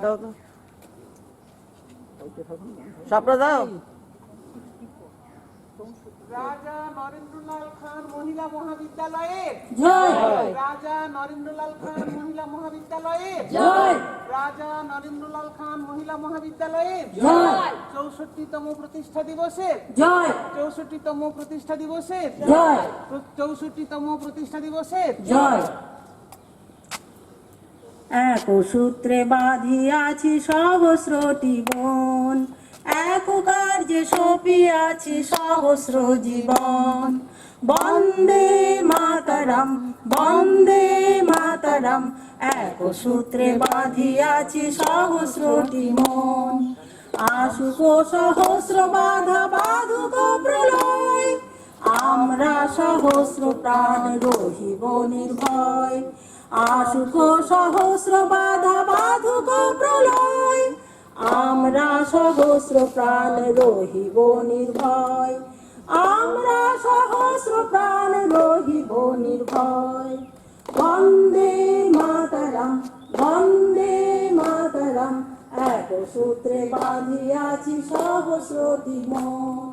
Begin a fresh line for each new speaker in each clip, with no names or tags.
দাও তো স্বপ্ন দাও।
রাজা নরেন্দ্রলাল খান মহিলা মহাবিদ্যালয়ের
জয়।
রাজা নরেন্দ্রলাল খান মহিলা মহাবিদ্যালয়ের
জয়।
রাজা নরেন্দ্রলাল খান মহিলা মহাবিদ্যালয়ের
জয়।
64তম প্রতিষ্ঠা দিবসের
জয়।
64তম প্রতিষ্ঠা দিবসের
জয়।
64তম প্রতিষ্ঠা দিবসের
জয়। এক সূত্রে বাঁধিয়াছি সহস্রটি বন, এক কার্যে সপিয়াছি সহস্র জীবন। বন্দে মাতরম, বন্দে মাতরম, এক সূত্রে বাঁধিয়াছি সহস্রটি মন। আশুক সহস্র বাধা বাধুক প্রলয়, আমরা সহস্র প্রাণ রহিব নির্ভয়। আশুক সহস্র বাধা বাধুক প্রলয়, আমরা সহস্র প্রাণ রহিব নির্ভয়। আমরা সহস্র প্রাণ রহিব নির্ভয়। বন্দে মাতরম, বন্দে মাতরম, এক সূত্রে বাঁধিয়াছি সহস্রটি মন।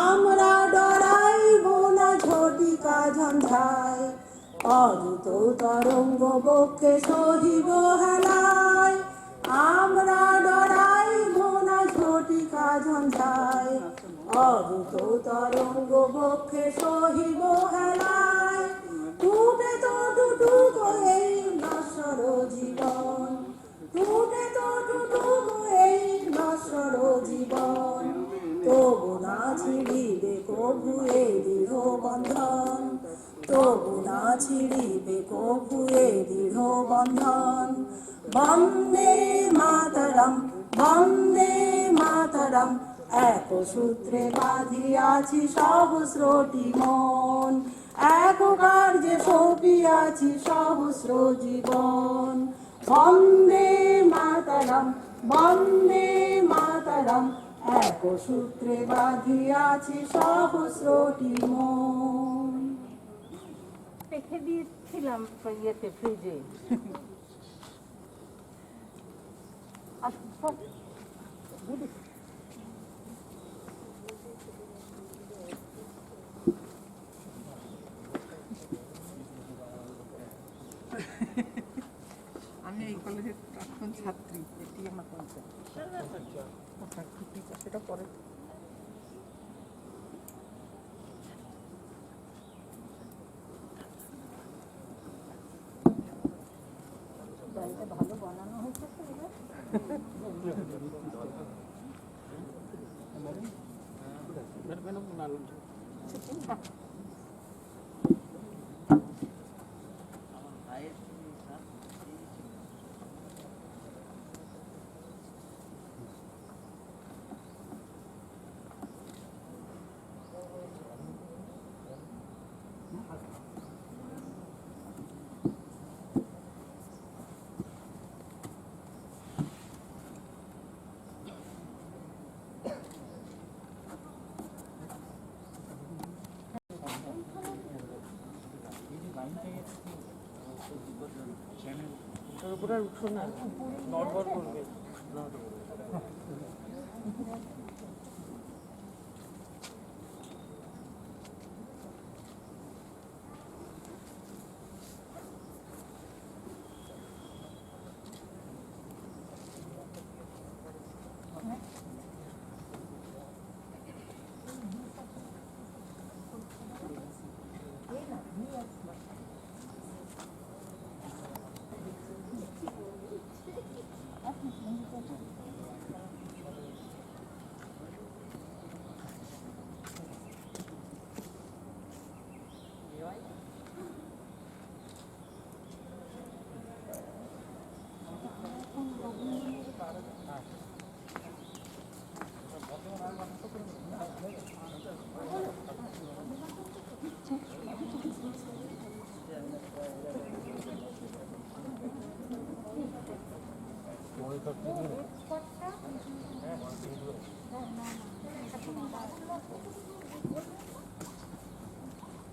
আমরা ডরাইব না ঝটিকা ঝঞ্ঝায়, অযুত তরঙ্গ বক্ষে সহিব হেলায়। আমরা ডরাইব না ঝটিকা ঝঞ্ঝায়, অযুত তরঙ্গ বক্ষে সহিব হেলায়। টুটে তো টুটুক এই নশ্বর জীবন, টুটে তো টুটুক এই নশ্বর জীবন। তবু না ছিড়িবে কভু এই দৃঢ় বন্ধন, তবু না ছিড়িবে কভু এই দৃঢ় বন্ধন। বন্দে মাতরম, বন্দে মাতরম, এক সূত্রে বাঁধিয়াছি সহস্রটি মন। এক কার্যে সপিয়াছি সহস্র জীবন। বন্দে মাতরম, বন্দে মাতরম, এক সূত্রে বাঁধিয়াছি সহস্রটি মন।
রেখে দিয়েছিলাম ইয়েতে ফ্রিজে।
আমি এই কলেজের প্রাক্তন ছাত্রী, এটি আমার পঞ্চায়েত। সেটা পরে
ভালো বানানো হয়েছে তো এবার।
উপরে উঠো না, নড়বড় করবে।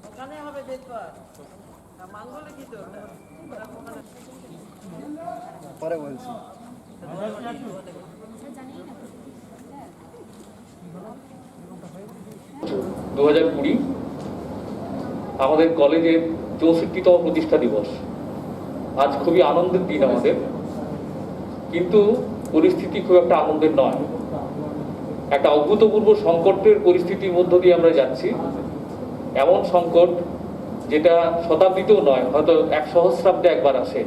ওখানে হবে বেদবার, মাঙ্গলে কি তো
পরে বলছি। 2020 আমাদের কলেজের 64তম প্রতিষ্ঠা দিবস। আজ খুবই আনন্দের দিন আমাদের, কিন্তু পরিস্থিতি খুব একটা আনন্দের নয়। একটা অভূতপূর্ব সংকটের পরিস্থিতির মধ্য দিয়ে আমরা যাচ্ছি। এমন সংকট যেটা শতাব্দীতেও নয়, হয়তো 1 সহস্রাব্দে একবার আসে।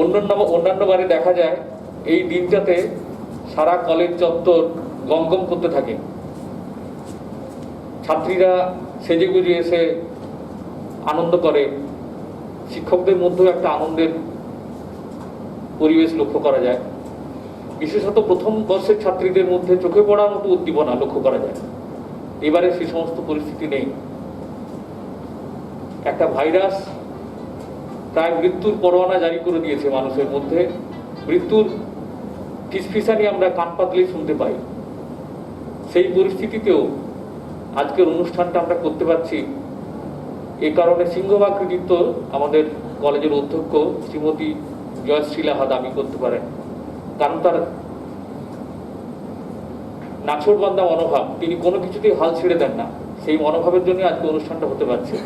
অন্যান্য বারে দেখা যায় এই দিনটাতে সারা কলেজ চত্বর গমগম করতে থাকে। ছাত্রীরা সেজেগুজে এসে আনন্দ করে, শিক্ষকদের মধ্যেও একটা আনন্দের পরিবেশ লক্ষ্য করা যায়। বিশেষত প্রথম বর্ষের ছাত্রীদের মধ্যে চোখে পড়ার মতো উদ্দীপনা লক্ষ্য করা যায়। এবারে সে সমস্ত পরিস্থিতি নেই। একটা ভাইরাস প্রায় মৃত্যুর পরোয়ানা জারি করে দিয়েছে মানুষের মধ্যে। মৃত্যুর ফিসফিসানি আমরা কান পাতলেই শুনতে পাই। সেই পরিস্থিতিতেও আজকের অনুষ্ঠানটা আমরা করতে পারছি, এ কারণে সিংহভাগ কৃতিত্ব আমাদের কলেজের অধ্যক্ষ শ্রীমতী জয়শ্রী লাহা দাবি করতে পারেন। কারণ তার নাছোড়বান্দা মনোভাব, তিনি কোনো কিছুতেই হাল ছেড়ে দেন না। সেই মনোভাবের জন্য আজকে অনুষ্ঠানটা হতে পারছে।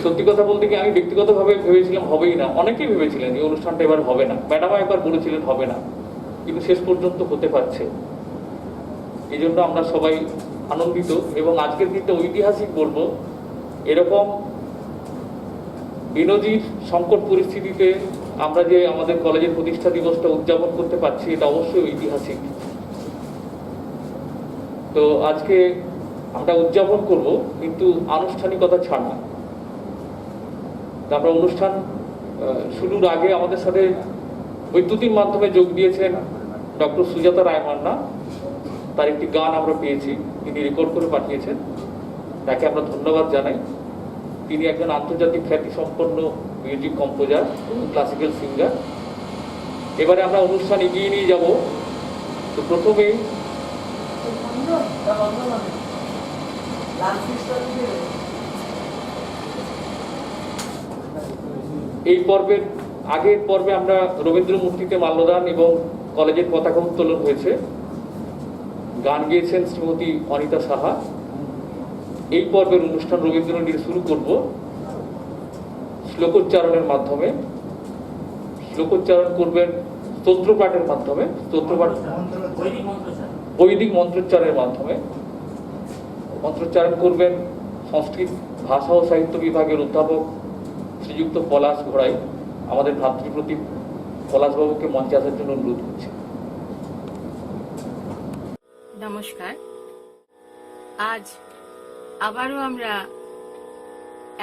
সত্যি কথা বলতে কি, আমি ব্যক্তিগতভাবে ভেবেছিলাম হবেই না। অনেকেই ভেবেছিলেন এই অনুষ্ঠানটা এবার হবে না, ম্যাডামও একবার বলেছিলেন হবে না, কিন্তু শেষ পর্যন্ত হতে পারছে। এই জন্য আমরা সবাই আনন্দিত এবং আজকের দিনটা ঐতিহাসিক বলবো। এরকম বিনোদীর সংকট পরিস্থিতিতে আমরা যে আমাদের কলেজের প্রতিষ্ঠা দিবসটা উদযাপন করতে পারছি, এটা অবশ্যই ঐতিহাসিক। তো আজকে আমরা উদযাপন করব, কিন্তু আনুষ্ঠানিকতা ছাড়া। আমরা অনুষ্ঠান শুরুর আগে আমাদের সাথে বৈদ্যুতিক মাধ্যমে যোগ দিয়েছেন ডক্টর সুজাতা রায় মান্না। তার একটি গান আমরা পেয়েছি, তিনি রেকর্ড করে পাঠিয়েছেন, তাকে আমরা ধন্যবাদ জানাই। তিনি একজন আন্তর্জাতিক খ্যাতিসম্পন্ন মিউজিক কম্পোজার এবং ক্লাসিক্যাল সিঙ্গার। এবারে আমরা অনুষ্ঠান এগিয়ে নিয়ে যাব। তো প্রথমেই এই পর্বের আগের পর্বে আমরা রবীন্দ্র মূর্তিতে মাল্যদান এবং কলেজের পতাকা উত্তোলন হয়েছে। গান গেয়েছেন শ্রীমতী অনিতা সাহা। এই পর্বের অনুষ্ঠান রবীন্দ্র নিয়ে শুরু করব শ্লোকোচ্চারণের মাধ্যমে। শ্লোকোচ্চারণ করবেন স্তোত্রপাঠের মাধ্যমে, বৈদিক মন্ত্রোচ্চারণের মাধ্যমে। মন্ত্রোচ্চারণ করবেন সংস্কৃত ভাষা ও সাহিত্য বিভাগের অধ্যাপক শ্রীযুক্ত পলাশ ঘোড়াই। আমাদের ভ্রাতৃপ্রতিম পলাশবাবুকে মঞ্চে আসার জন্য অনুরোধ করছি।
নমস্কার। আজ আবারও আমরা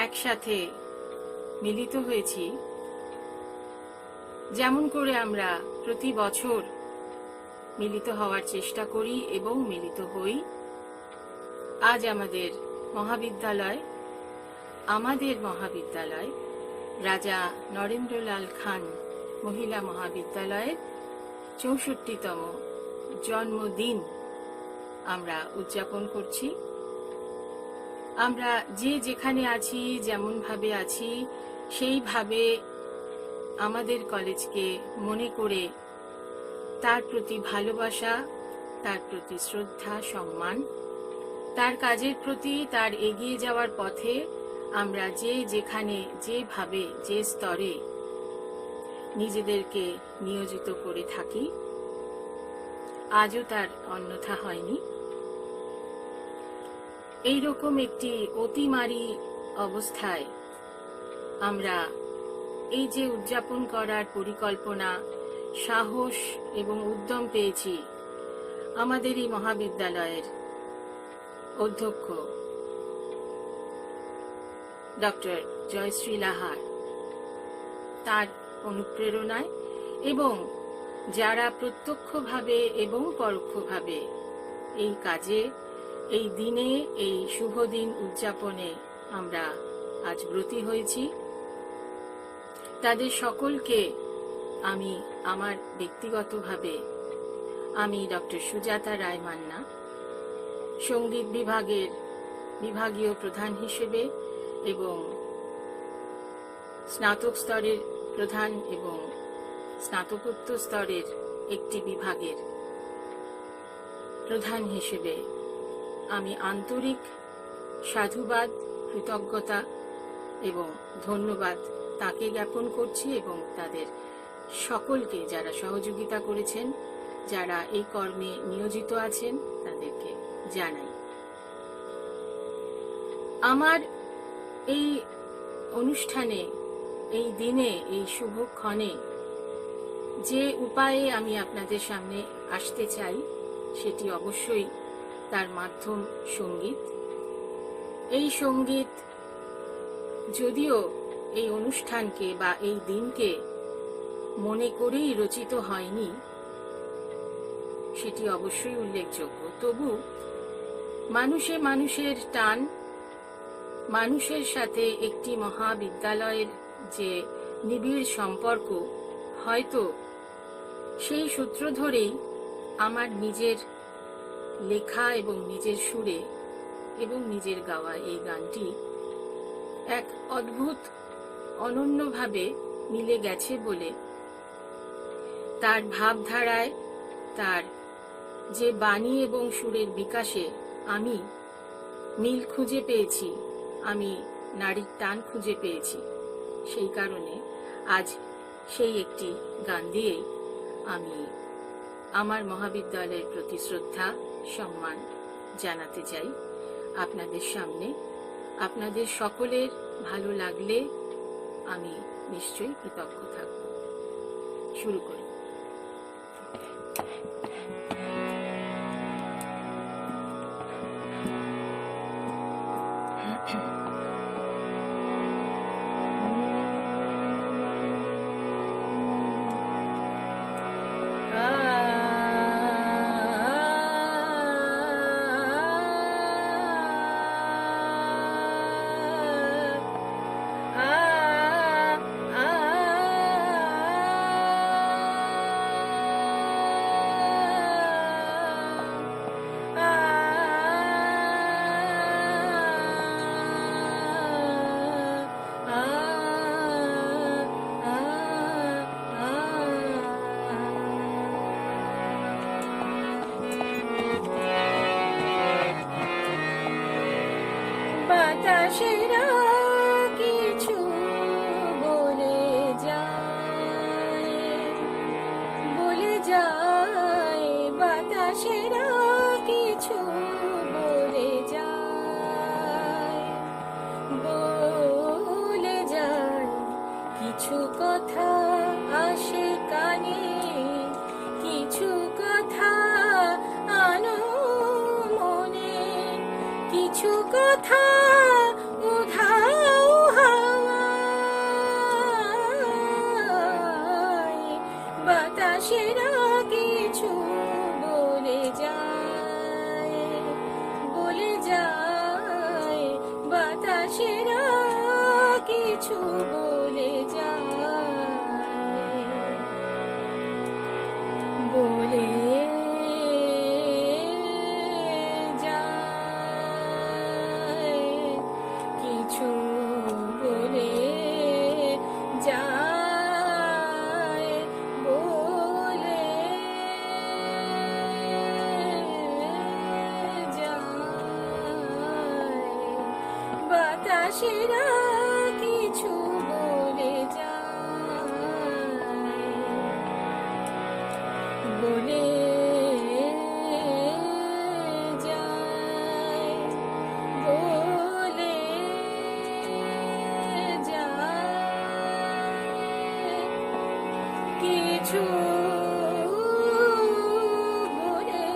একসাথে মিলিত হয়েছি, যেমন করে আমরা প্রতি বছর মিলিত হওয়ার চেষ্টা করি এবং মিলিত হই। আজ আমাদের মহাবিদ্যালয় রাজা নরেন্দ্রলাল খান মহিলা মহাবিদ্যালয়ের 64তম জন্মদিন আমরা উদযাপন করছি। আমরা যে যেখানে আছি, যেমন ভাবে আছি, সেইভাবে আমাদের কলেজকে মনে করে তার প্রতি ভালোবাসা, তার প্রতি শ্রদ্ধা, সম্মান, তার কাজের প্রতি, তার এগিয়ে যাওয়ার পথে আমরা যে যেখানে, যেভাবে, যে স্তরে নিজেদেরকে নিয়োজিত করে থাকি, আজও তার অন্যথা হয়নি। এইরকম একটি অতিমারী অবস্থায় আমরা এই যে উদযাপন করার পরিকল্পনা, সাহস এবং উদ্যম পেয়েছি আমাদের এই মহাবিদ্যালয়ের অধ্যক্ষ ডক্টর জয়শ্রী লাহার, তার অনুপ্রেরণায় এবং যারা প্রত্যক্ষভাবে এবং পরোক্ষভাবে এই কাজে, এই দিনে, এই শুভ দিন উদযাপনে আমরা আজ ব্রতী হয়েছি, তাদের সকলকে আমি আমার ব্যক্তিগতভাবে, আমি ডক্টর সুজাতা রায় মান্না, সঙ্গীত বিভাগের বিভাগীয় প্রধান হিসেবে এবং স্নাতক স্তরের প্রধান এবং স্নাতকোত্তর স্তরের একটি বিভাগের প্রধান হিসেবে আমি আন্তরিক সাধুবাদ, কৃতজ্ঞতা এবং ধন্যবাদ তাকে জ্ঞাপন করছি এবং তাদের সকলকে যারা সহযোগিতা করেছেন, যারা এই কর্মে নিয়োজিত আছেন তাদেরকে জানাই। আমার এই অনুষ্ঠানে, এই দিনে, এই শুভক্ষণে যে উপায়ে আমি আপনাদের সামনে আসতে চাই সেটি অবশ্যই তার মাধ্যম সঙ্গীত। এই সঙ্গীত যদিও এই অনুষ্ঠানকে বা এই দিনকে মনে করেই রচিত হয়নি, সেটি অবশ্যই উল্লেখযোগ্য। তবু মানুষের টান, মানুষের সাথে একটি মহাবিদ্যালয়ের যে নিবিড় সম্পর্ক, হয়তো সেই সূত্র ধরেই আমার নিজের লেখা এবং নিজের সুরে এবং নিজের গাওয়া এই গানটি এক অদ্ভুত অনন্যভাবে মিলে গেছে বলে তার ভাবধারায়, তার যে বাণী এবং সুরের বিকাশে আমি মিল খুঁজে পেয়েছি, আমি নারীর টান খুঁজে পেয়েছি। সেই কারণে আজ সেই একটি গান দিয়েই আমি আমার মহাবিদ্যালয়ের প্রতি শ্রদ্ধা সম্মান জানাতে চাই আপনাদের সামনে। আপনাদের সকলের ভালো লাগলে আমি নিশ্চয়ই কৃতজ্ঞ থাকব। শুরু করি। বাতাসেরা কিছু বলে যায়, বাতাসেরা কিছু বলে যায়, কিছু কথা আসে কানে, কিছু কথা আনো মনে, কিছু কথা উধাও হাওয়ায়, বাতাসেরা কিছু বলে যায়, বাতাসেরা কিছু বলে যায়, কিছু বলে যায়, বলে যায়, বাতাসেরা কিছু বলে যায়, বলে যায়, বলে যায়, কিছু বলে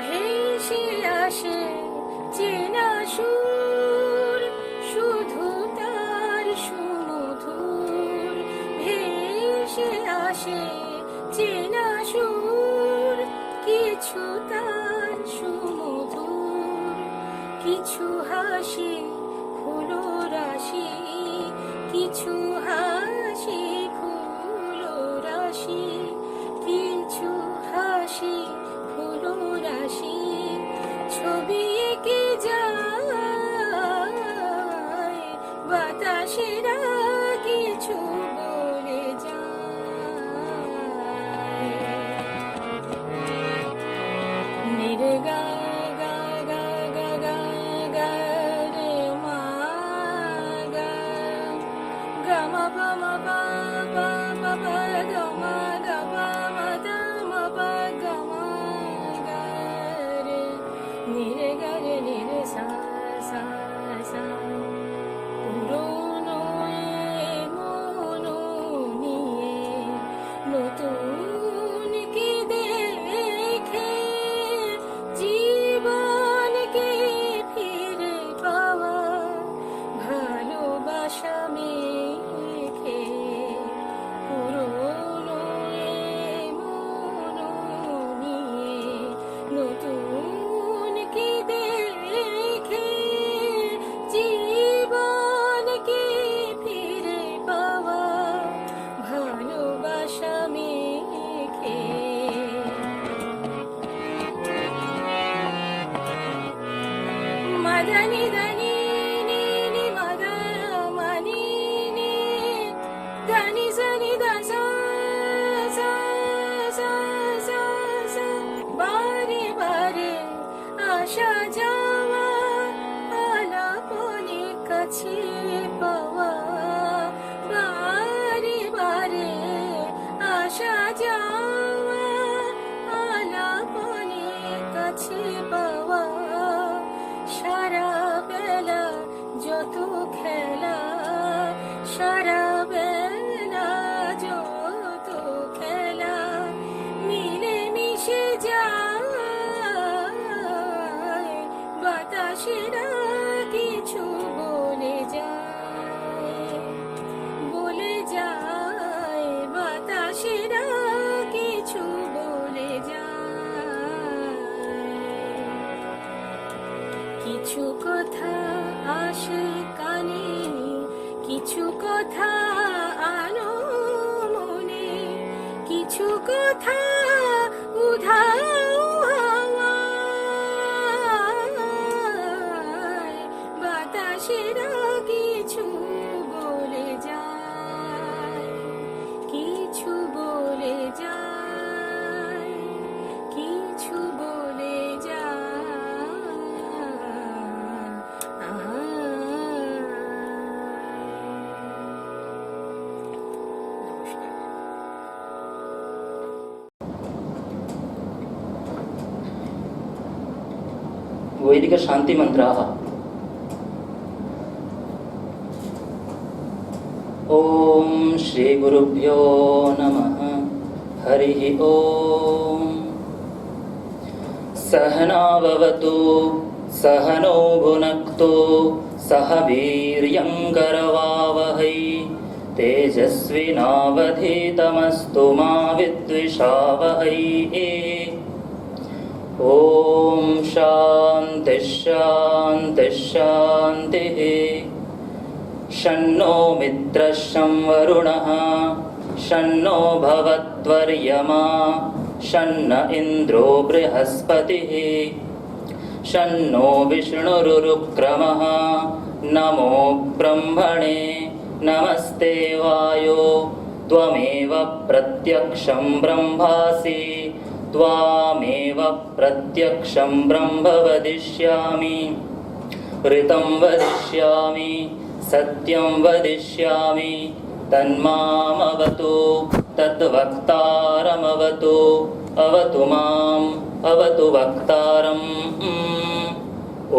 ভেসে আসে চেনা সুর, শুধু তার সুমধুর, ভেসে আসে চেনা সুর, কিছু তার সুমধুর, কিছু হাসি ফুলো রাশি, কিছু হাসি ফুলো রাশি, কি ma pa ma pa pa pa pa ga ma da ma pa ga ma ga re ni re ga re ni re sa sa sa পুরনো মন নিয়ে নতুন কি দেখে জীবনকে ফিরে পাওয়া ভালোবাসা মেখে পুরনো মন নিয়ে নতুন কি দেখে জীবনকে ফিরে পাওয়া ভালোবাসা মেখে মাদানি দানি নি নি মাদা মানি নি দানি সানি দাসা সা সা সা সা বারে বারে আসা যাওয়া আলাপনে কাছে পাওয়া বারে বারে আসা যাওয়া আলাপনে কাছে পাওয়া সারা বেলা যত খেলা সারা বেলা যত খেলা মিলে মিশে যায় বাতাসেরা কিছু বলে যায় বাতাসেরা কিছু বলে যায় কিছু কথা আসে কানে কিছু কথা আলো মনে কিছু কথা উধাও হাওয়ায় বাতাসেরা কিছু বলে যায় কিছু বলে যায় কিছু বলে
वैदिक शांति मंत्राः। ओम श्री गुरुभ्यो नमः। हरिः ओम। सहनाववतु सहनौ भुनक्तु सह वीर्यं करवावहै तेजस्विनावधीतमस्तु मा विद्विषावहै। ओम शांति शांति शांतिः। शन्नो मित्रः शं वरुणः शन्नो भवत्वर्यमा शन्न इन्द्रो बृहस्पतिः शन्नो विष्णुरुक्रमः। नमो ब्रह्मणे नमस्ते वायो त्वमेव प्रत्यक्षं ब्रह्मासि त्वामेव प्रत्यक्षं ब्रह्म वदिष्यामि। ऋतं वदिष्यामि सत्यं वदिष्यामि तन्मामवतु तद्वक्तारमवतु अवतु माम् अवतु वक्तारम्।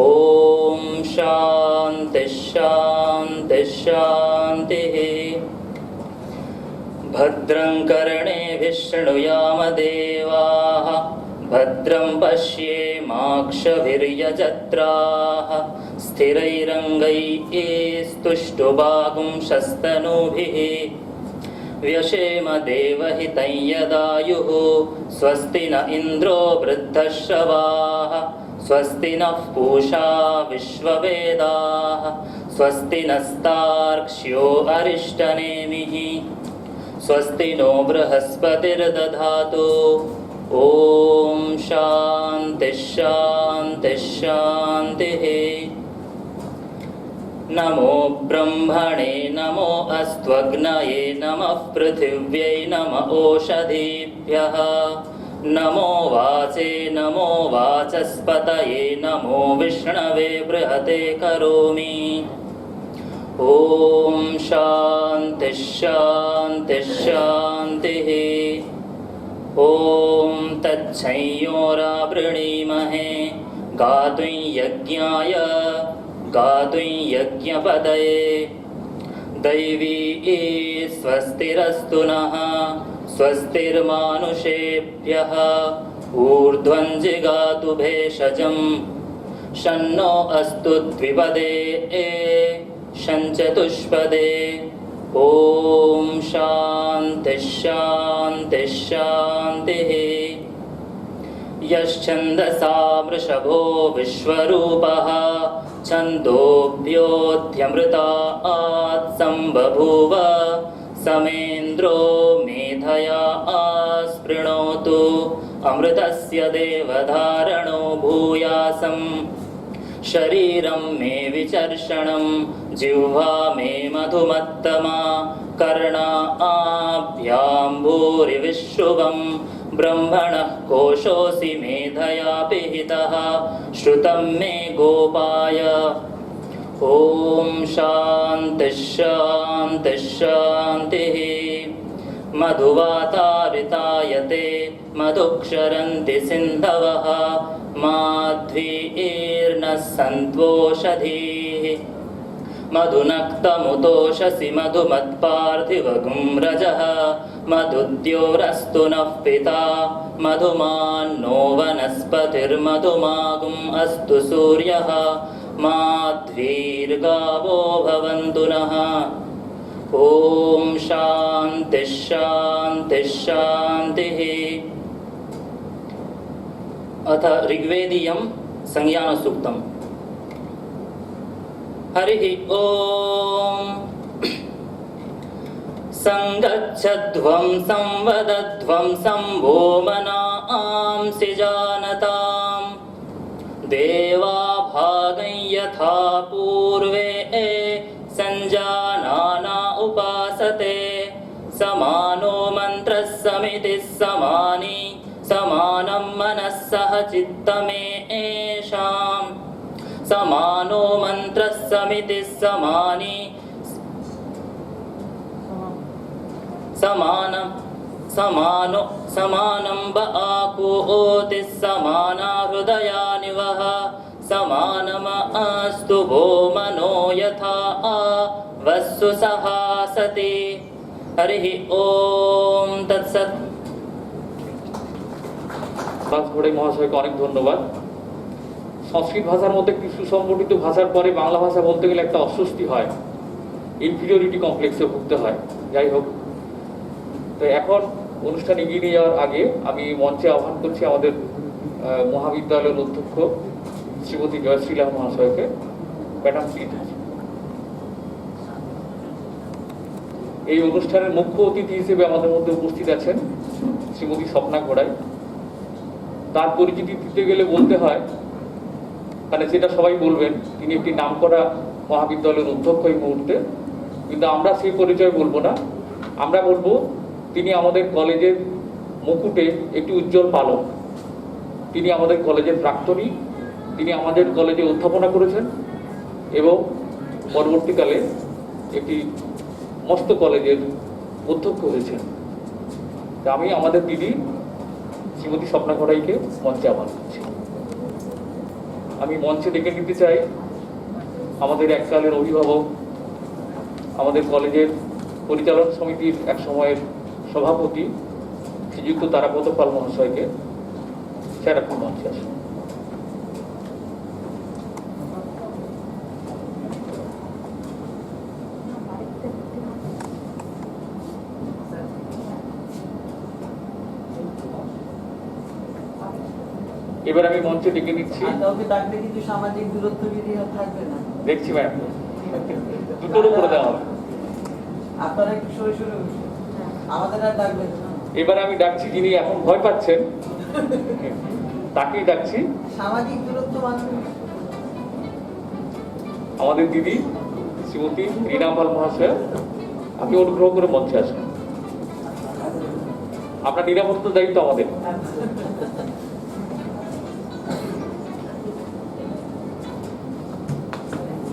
ॐ शान्ति शान्ति शान्तिः। भद्रं कर्णेभिः शृणुयामदेवाः भद्रं पश्येमाक्षभिर्यजत्राः स्थिरैरङ्गैस्तुष्टुवागुंशस्तनूभिः व्यशेम देवहितं यदायुः। स्वस्ति न इन्द्रो वृद्धश्रवाः स्वस्ति नः पूषा विश्ववेदाः स्वस्ति नस्तार्क्ष्यो अरिष्टनेमिः स्वस्ति नो बृहस्पतिर्दधातु। ॐ शान्ति शान्ति शान्तिः। नमो ब्रह्मणे नमो अस्त्वग्नये नमः पृथिव्यै नम ओषधीभ्यः नमो वाचे नमो वाचस्पतये नमो विष्णवे बृहते करोमि। ॐ शान्ति शान्ति शान्तिः ॐ तच्छंयोरावृणीमहे गातुं यज्ञाय गातुं यज्ञपदये दैवी स्वस्तिरस्तु नः स्वस्तिर्मानुषेभ्यः ऊर्ध्वं जिगातु भेषजं शन्नो अस्तु द्विपदे शञ्चतुष्पदे ॐ शान्ति शान्ति शान्तिः यश्छन्दसा वृषभो विश्वरूपः छन्दोभ्योऽध्यमृतात् सम्बभूव समेन्द्रो मेधया आस्पृणोतु अमृतस्य देवधारणो भूयासम् शरीरं मे विचर्षणं जिह्वा मे मधुमत्तमा कर्णाभ्यां भूरिविश्रुवं ब्रह्मणः कोशोऽसि मेधया पिहितः श्रुतं मे गोपाय ॐ शान्ति शान्ति शान्तिः मधुवातारितायते मधुक्षरन्ति सिन्धवः माध्वीर्नः सन्त्वोषधीः मधुनक्तमुतोषसि मधुमत्पार्थिवगुं रजः मधुद्योरस्तु नः पिता मधुमान्नो वनस्पतिर्मधुमागुम् अस्तु सूर्यः माध्वीर्गावो भवन्तु नः ॐ शान्ति शान्ति शान्तिः अथ ऋग्वेदीयं संज्ञानसूक्तम् हरिः ॐ संगच्छध्वं संवदध्वं संभोमनांसि जानताम् देवा भागं यथा पूर्वे संजानाना उपासते समानो मन्त्रः समितिः समानी समानं मनः सह चित्तमेषाम् समानो मन्त्रः समितिः समानी समानं व आपूतिः समाना हृदयानि वः समानमस्तु वो मनो यथा वस्सु सहासति हरिः ॐ तत्सत्
ঘোড়াই মহাশয়কে অনেক ধন্যবাদ। সংস্কৃত ভাষার মধ্যে একটি সুসংগঠিত ভাষার পরে বাংলা ভাষা বলতে গেলে একটা অস্বস্তি হয়, ইনফিরিয়রিটি কমপ্লেক্সে ভুগতে হয়। যাই হোক, তো এখন অনুষ্ঠান এগিয়ে নিয়ে যাওয়ার আগে আমি মঞ্চে আহ্বান করছি আমাদের মহাবিদ্যালয়ের অধ্যক্ষ শ্রীমতী জয়শ্রীলা মহাশয়কে। Madam please. এই অনুষ্ঠানের মুখ্য অতিথি হিসেবে আমাদের মধ্যে উপস্থিত আছেন শ্রীমতী স্বপ্না ঘোড়াই। তার পরিচিতি দিতে গেলে বলতে হয়, মানে সেটা সবাই বলবেন, তিনি একটি নামকরা মহাবিদ্যালয়ের অধ্যক্ষ এই মুহূর্তে, কিন্তু আমরা সেই পরিচয় বলবো না। আমরা বলবো তিনি আমাদের কলেজের মুকুটে একটি উজ্জ্বল পালক। তিনি আমাদের কলেজের প্রাক্তনী, তিনি আমাদের কলেজে অধ্যাপনা করেছেন এবং পরবর্তীকালে একটি মস্ত কলেজের অধ্যক্ষ হয়েছেন। তা আমি আমাদের দিদি শ্রীমতী স্বপ্না ঘোড়াইকে মঞ্চে আহ্বান করছি। আমি মঞ্চে ডেকে নিতে চাই আমাদের এককালের অভিভাবক, আমাদের কলেজের পরিচালন সমিতির এক সময়ের সভাপতি শ্রীযুক্ত তারাপদ পাল মহাশয়কে। স্যার, আপনি মঞ্চে আসুন। এবার আমি মঞ্চে ডেকে নিচ্ছি।
ডাকলে কিন্তু সামাজিক দূরত্ব বিধি থাকবে না।
দেখছি ম্যাম, দুটোর উপরে দেওয়া হবে।
আপনারা একটু সরে সরে বসুন, আমাদের আর ডাকবেন না।
এবার আমি ডাকছি যিনি এখন ভয় পাচ্ছেন, তাকেই ডাকছি।
সামাজিক দূরত্ব মানবে
আমাদের দিদি শ্রীমতী রীনা পাল মহাশয়, আপনি অনুগ্রহ করে মঞ্চে আসুন। আপনার নিরাপত্তার দায়িত্ব আমাদের।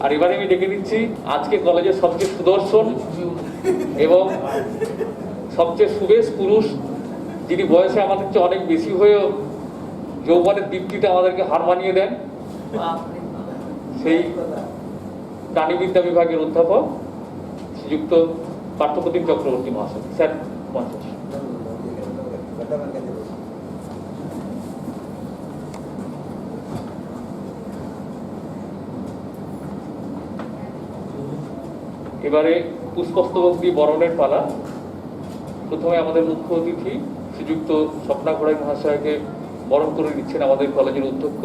আর এবারে আমি ডেকে নিচ্ছি আজকে কলেজের সবচেয়ে সুদর্শন এবং সবচেয়ে সুবেশ পুরুষ, যিনি বয়সে আমাদের চেয়ে অনেক বেশি হয়েও যৌবনের দীপ্তিতে আমাদেরকে হার মানিয়ে দেন, সেই প্রাণীবিদ্যা বিভাগের অধ্যাপক শ্রীযুক্ত পার্থপ্রতিম চক্রবর্তী মহাশয়। স্যার, মঞ্চে। এবারে পুষ্পস্তবক দিয়ে বরণের পালা। প্রথমে আমাদের মুখ্য অতিথি শ্রীযুক্ত স্বপ্না ঘোড়াই মহাশয়কে বরণ করে দিচ্ছেন আমাদের কলেজের অধ্যক্ষ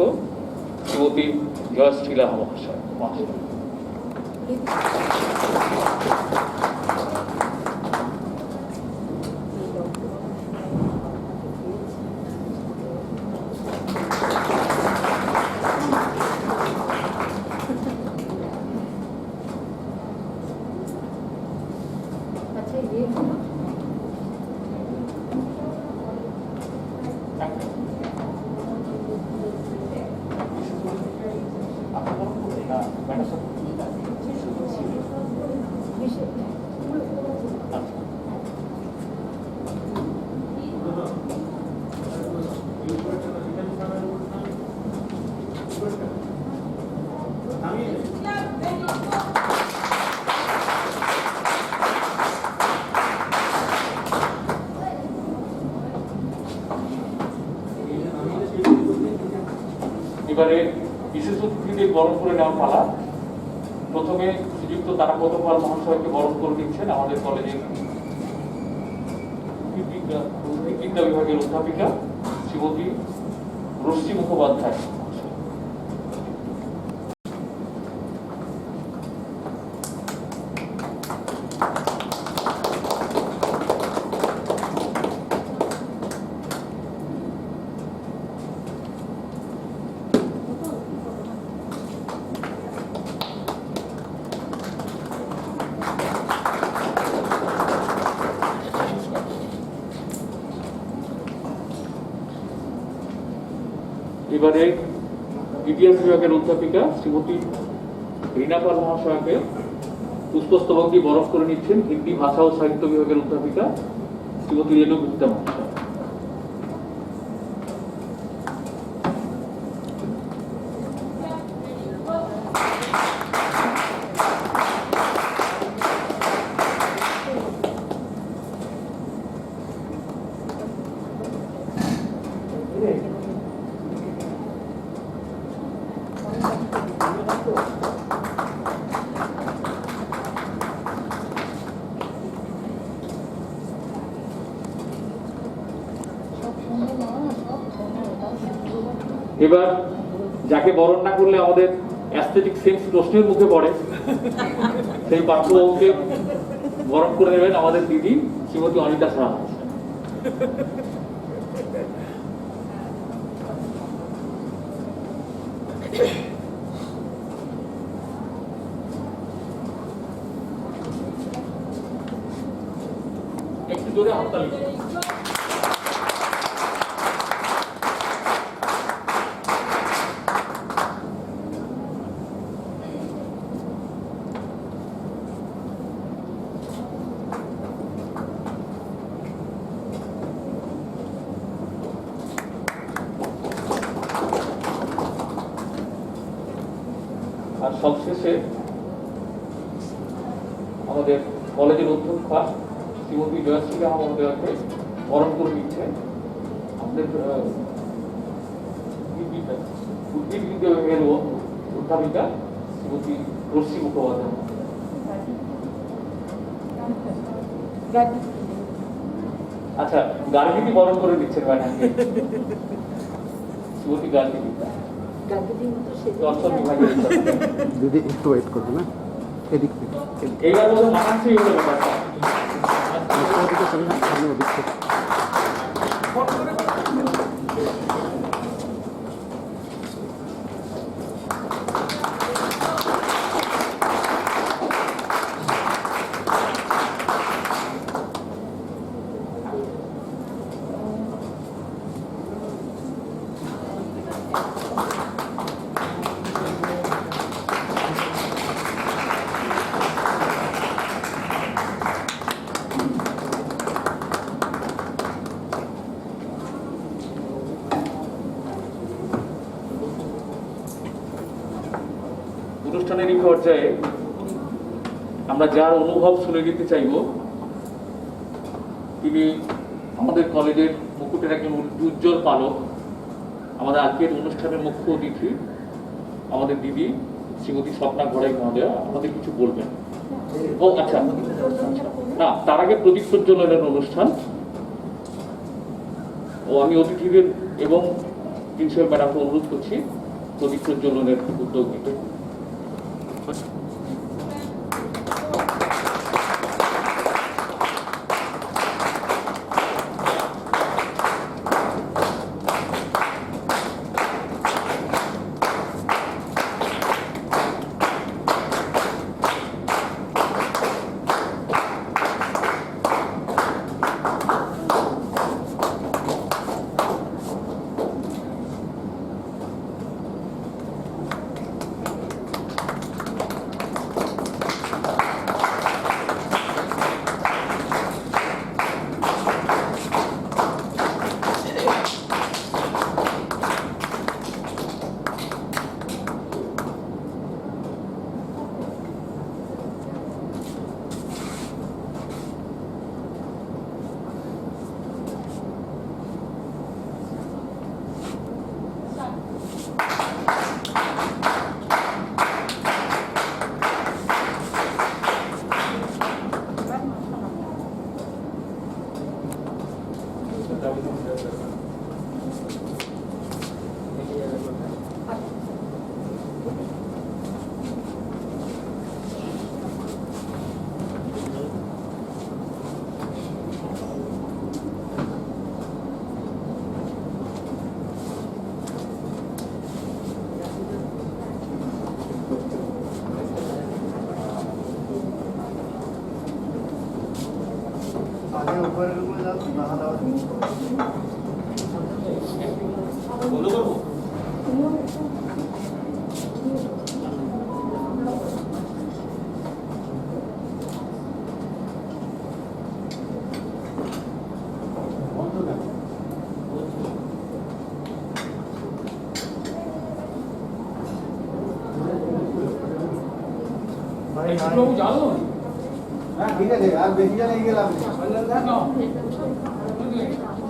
শ্রীমতী জয়শ্রী লাহা মহাশয়। এবারে বিশেষ অতিথিদের বরণ করে নেওয়ার পালা। প্রথমে শ্রীযুক্ত তারাপদ পাল মহাশয়কে বরণ করে দিচ্ছেন আমাদের কলেজের বিদ্যা বিভাগের অধ্যাপিকা শ্রীমতী রশ্মি মুখোপাধ্যায়। এবারে ইতিহাস বিভাগের অধ্যাপিকা শ্রীমতী রীনা পাল মহাশয়কে পুষ্পস্তবক দিয়ে বরণ করে নিচ্ছেন হিন্দি ভাষা ও সাহিত্য বিভাগের অধ্যাপিকা শ্রীমতী রেণু গুপ্তা মহাশয়। এবার যাকে বরণ না করলে আমাদের অ্যাস্থেটিক সেন্স প্রশ্নের মুখে পড়ে, সেই পাঠ্যবাবুকে বরণ করে নেবেন আমাদের দিদি শ্রীমতী অনিতা সাহা। একটু জোরে হাততালি। আর সবশেষে আমাদের কলেজের অধ্যক্ষা শ্রীমতী জয়শ্রী লাহা মহোদয়কে বরণ করে দিচ্ছে আমাদের উদ্ভিদ বিদ্যা বিভাগের অধ্যাপিকা শ্রীমতী রশ্মি মুখোপাধ্যায়। আচ্ছা, গার্গিনী বরণ করে দিচ্ছেন ম্যাডামকে শ্রীমতী গার্গিনী দর্শন বিভাগের
দিদি একটু ওয়েট করবে না, এদিক থেকে
এইবার বলুন মানাচ্ছি হলো ব্যাপারটা।
ওদিক থেকে
পর্যায়ে আমরা যার অনুভব শুনে নিতে চাইব, তিনি আমাদের কলেজের মুকুটের একজন উজ্জ্বল পালক, আমাদের আজকের অনুষ্ঠানের মুখ্য অতিথি আমাদের দিদি শ্রীমতী স্বপ্না ঘড়াই মহোদয়া আমাদের কিছু বলবেন। ও আচ্ছা, না তার আগে প্রদীপ প্রজ্বলনের অনুষ্ঠান। ও আমি অতিথিদের এবং প্রিন্সিপাল ম্যাডামকে অনুরোধ করছি প্রদীপ প্রজ্বলনের উদ্যোগ নিতে।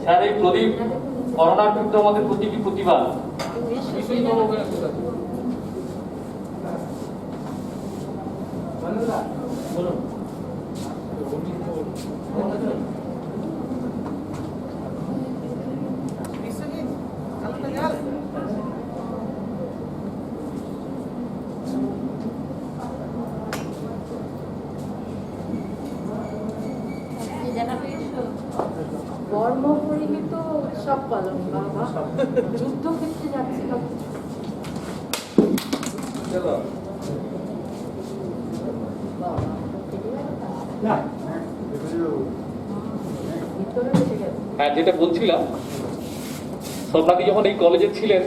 স্যার, এই প্রদীপ করোনার বিরুদ্ধে আমাদের প্রতীকী প্রতিবাদ।
কর্মপরিহিত সব পালন বাবা, যুদ্ধক্ষেত্রে যাচ্ছে
হ্যাঁ, যেটা বলছিলাম, স্বপ্নাদি যখন এই কলেজে ছিলেন,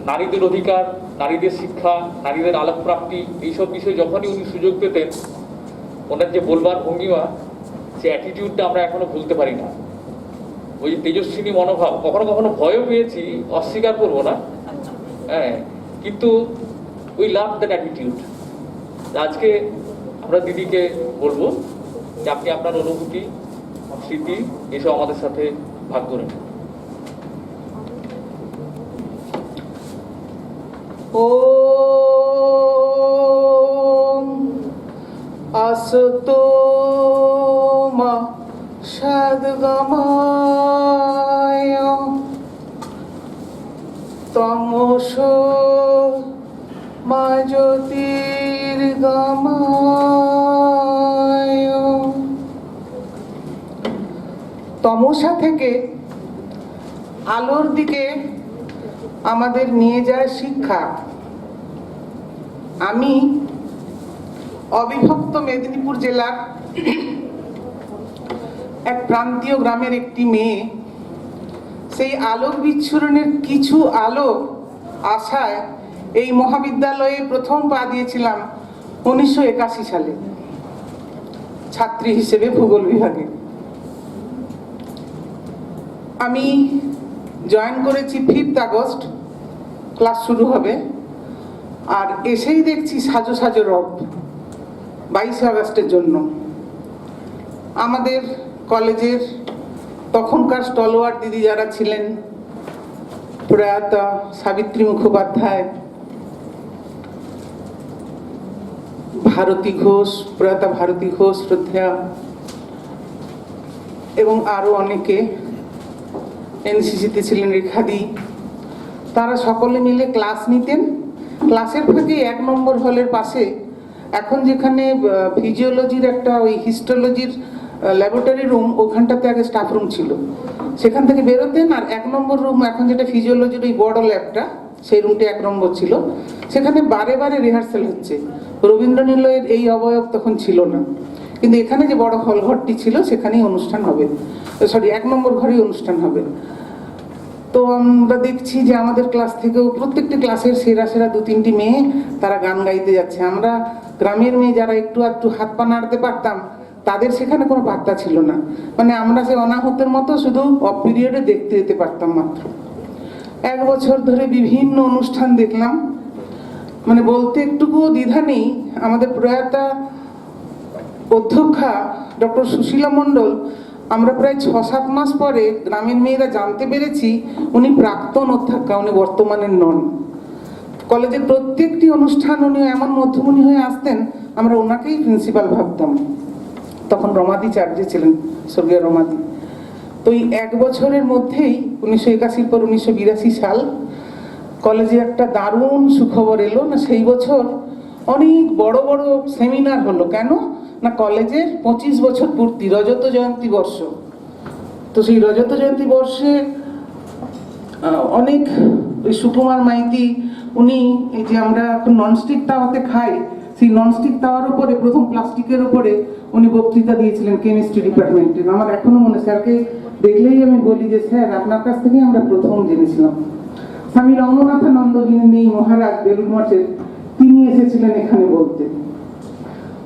নারীদের অধিকার, নারীদের শিক্ষা, নারীদের আলোক প্রাপ্তি, এইসব বিষয়ে যখনই উনি সুযোগ পেতেন, ওনার যে বলবার ভঙ্গিমা, সে অ্যাটিটিউডটা আমরা এখনো ভুলতে পারি না। ওই তেজস্বিনী মনোভাব, কখনো কখনো ভয়ও পেয়েছি, অস্বীকার করবো না, হ্যাঁ, কিন্তু উই লাভ দ্যাট অ্যাটিটিউড। আজকে আমরা দিদিকে বলবো যে আপনি আপনার অনুভূতি, স্মৃতি এসব আমাদের সাথে ভাগ করেন।
ওম আসতো মা সদ্গময় তমস মা জ্যোতির্গময়। তমসা থেকে আলোর দিকে আমাদের নিয়ে যায় শিক্ষা। আমি অবিভক্ত মেদিনীপুর জেলার এক প্রান্তীয় গ্রামের একটি মেয়ে। সেই আলোক বিচ্ছুরণের কিছু আলো আশায় এই মহাবিদ্যালয়ে প্রথম পা দিয়েছিলাম 1981 সালে ছাত্রী হিসেবে ভূগোল বিভাগে। আমি জয়েন করেছি 5 আগস্ট, ক্লাস শুরু হবে।
আর এসেই দেখছি সাজো সাজো রব 22 আগস্টের জন্য। আমাদের কলেজের তখনকার স্টলওয়ার্ড দিদি যারা ছিলেন, প্রয়াত সাবিত্রী মুখোপাধ্যায়, ভারতী ঘোষ, প্রয়াতা ভারতী ঘোষ শ্রদ্ধা, এবং আরও অনেকে, এনসিসিতে ছিলেন রেখাদি, তারা সকলে মিলে ক্লাস নিতেন। ক্লাসের ফাঁকে 1 নম্বর হলের পাশে এখন যেখানে ফিজিওলজির একটা ওই হিস্টোলজির ল্যাবরেটরি রুম, ওখানটাতে আগে স্টাফ রুম ছিল, সেখান থেকে বেরোতেন। আর 1 নম্বর রুম এখন যেটা ফিজিওলজির ওই বড় ল্যাবটা, সেই রুমটা 1 নম্বর ছিল, সেখানে বারে বারে রিহার্সাল হচ্ছে। রবীন্দ্রনিলয়ের এই অবয়ব তখন ছিল না, কিন্তু এখানে যে বড় হল ঘরটি ছিল সেখানেই অনুষ্ঠান হবে, 1 নম্বর ঘরেই অনুষ্ঠান হবে। তো আমরা দেখছি যে আমাদের ক্লাস থেকেও প্রত্যেকটি ক্লাসের সেরা সেরা 2-3টি মেয়ে তারা গান গাইতে যাচ্ছে। আমরা গ্রামের মেয়ে যারা একটু হাত পা নাড়তে পারতাম, তাদের সেখানে কোনো বার্তা ছিল না। মানে আমরা যে অনাহতের মতো শুধু অফ পিরিয়ডে দেখতে যেতে পারতাম মাত্র। 1 বছর ধরে বিভিন্ন অনুষ্ঠান দেখলাম, মানে বলতে একটুকুও দ্বিধা নেই। আমাদের প্রয়াতা অধ্যক্ষা ডক্টর সুশীলা মণ্ডল, আমরা প্রায় 6-7 মাস পরে গ্রামের মেয়েরা জানতে পেরেছি উনি প্রাক্তন অধ্যক্ষা, উনি বর্তমানের নন। কলেজের প্রত্যেকটি অনুষ্ঠান উনি এমন মধ্যমণি হয়ে আসতেন, আমরা ওনাকেই প্রিন্সিপাল ভাবতাম। তখন রমাদি চার্জে ছিলেন, স্বর্গীয় রমাদি। তো এই 1 বছরের মধ্যেই 1981 পর 1982 সাল কলেজে একটা দারুণ সুখবর এলো না। সেই বছর অনেক বড় বড় সেমিনার হলো। কেন না, কলেজের 25 বছর পূর্তি, রজত জয়ন্তী বর্ষ। তো সেই রজত জয়ন্তী বর্ষে অনেক ওই সুকুমার মাইতি, উনি এই যে আমরা এখন ননস্টিক তাওয়াতে খাই, সেই ননস্টিক তাওয়ার উপরে প্রথম প্লাস্টিকের উপরে উনি বক্তৃতা দিয়েছিলেন কেমিস্ট্রি ডিপার্টমেন্টে। আমার এখনো মনে, স্যারকে দেখলেই আমি বলি যে স্যার আপনার কাছ থেকেই আমরা প্রথম জেনেছিলাম। স্বামী রঙ্গনাথানন্দ নেই মহারাজ বেলুড় মঠের, তিনি এসেছিলেন এখানে বলতে।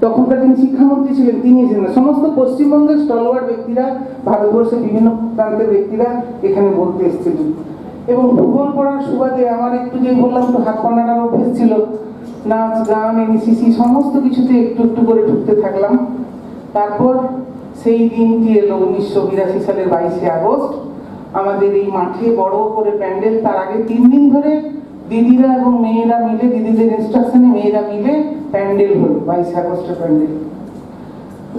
তখনকার যিনি শিক্ষামন্ত্রী ছিলেন তিনি এসেছিলেন। সমস্ত পশ্চিমবঙ্গের স্টলওয়ার্ড ব্যক্তিরা, ভারতবর্ষের বিভিন্ন প্রান্তের ব্যক্তিরা এখানে বলতে এসেছিলেন। এবং ভূগোল পড়ার সুবাদে আমার একটু, যে বললাম, একটু হাত পা নাড়ার অভ্যেস ছিল, নাচ গান এনসিসি সমস্ত কিছুতে একটু একটু করে ঢুকতে থাকলাম। তারপর সেই দিনটি এলো 1982 সালের 22 আগস্ট। আমাদের এই মাঠে বড় করে প্যান্ডেল, তার আগে 3 দিন ধরে দিদিরা এবং মেয়েরা মিলে, দিদিদের ইনস্ট্রাকশনে মেয়েরা মিলে প্যান্ডেল হলো, 22 আগস্টের প্যান্ডেল।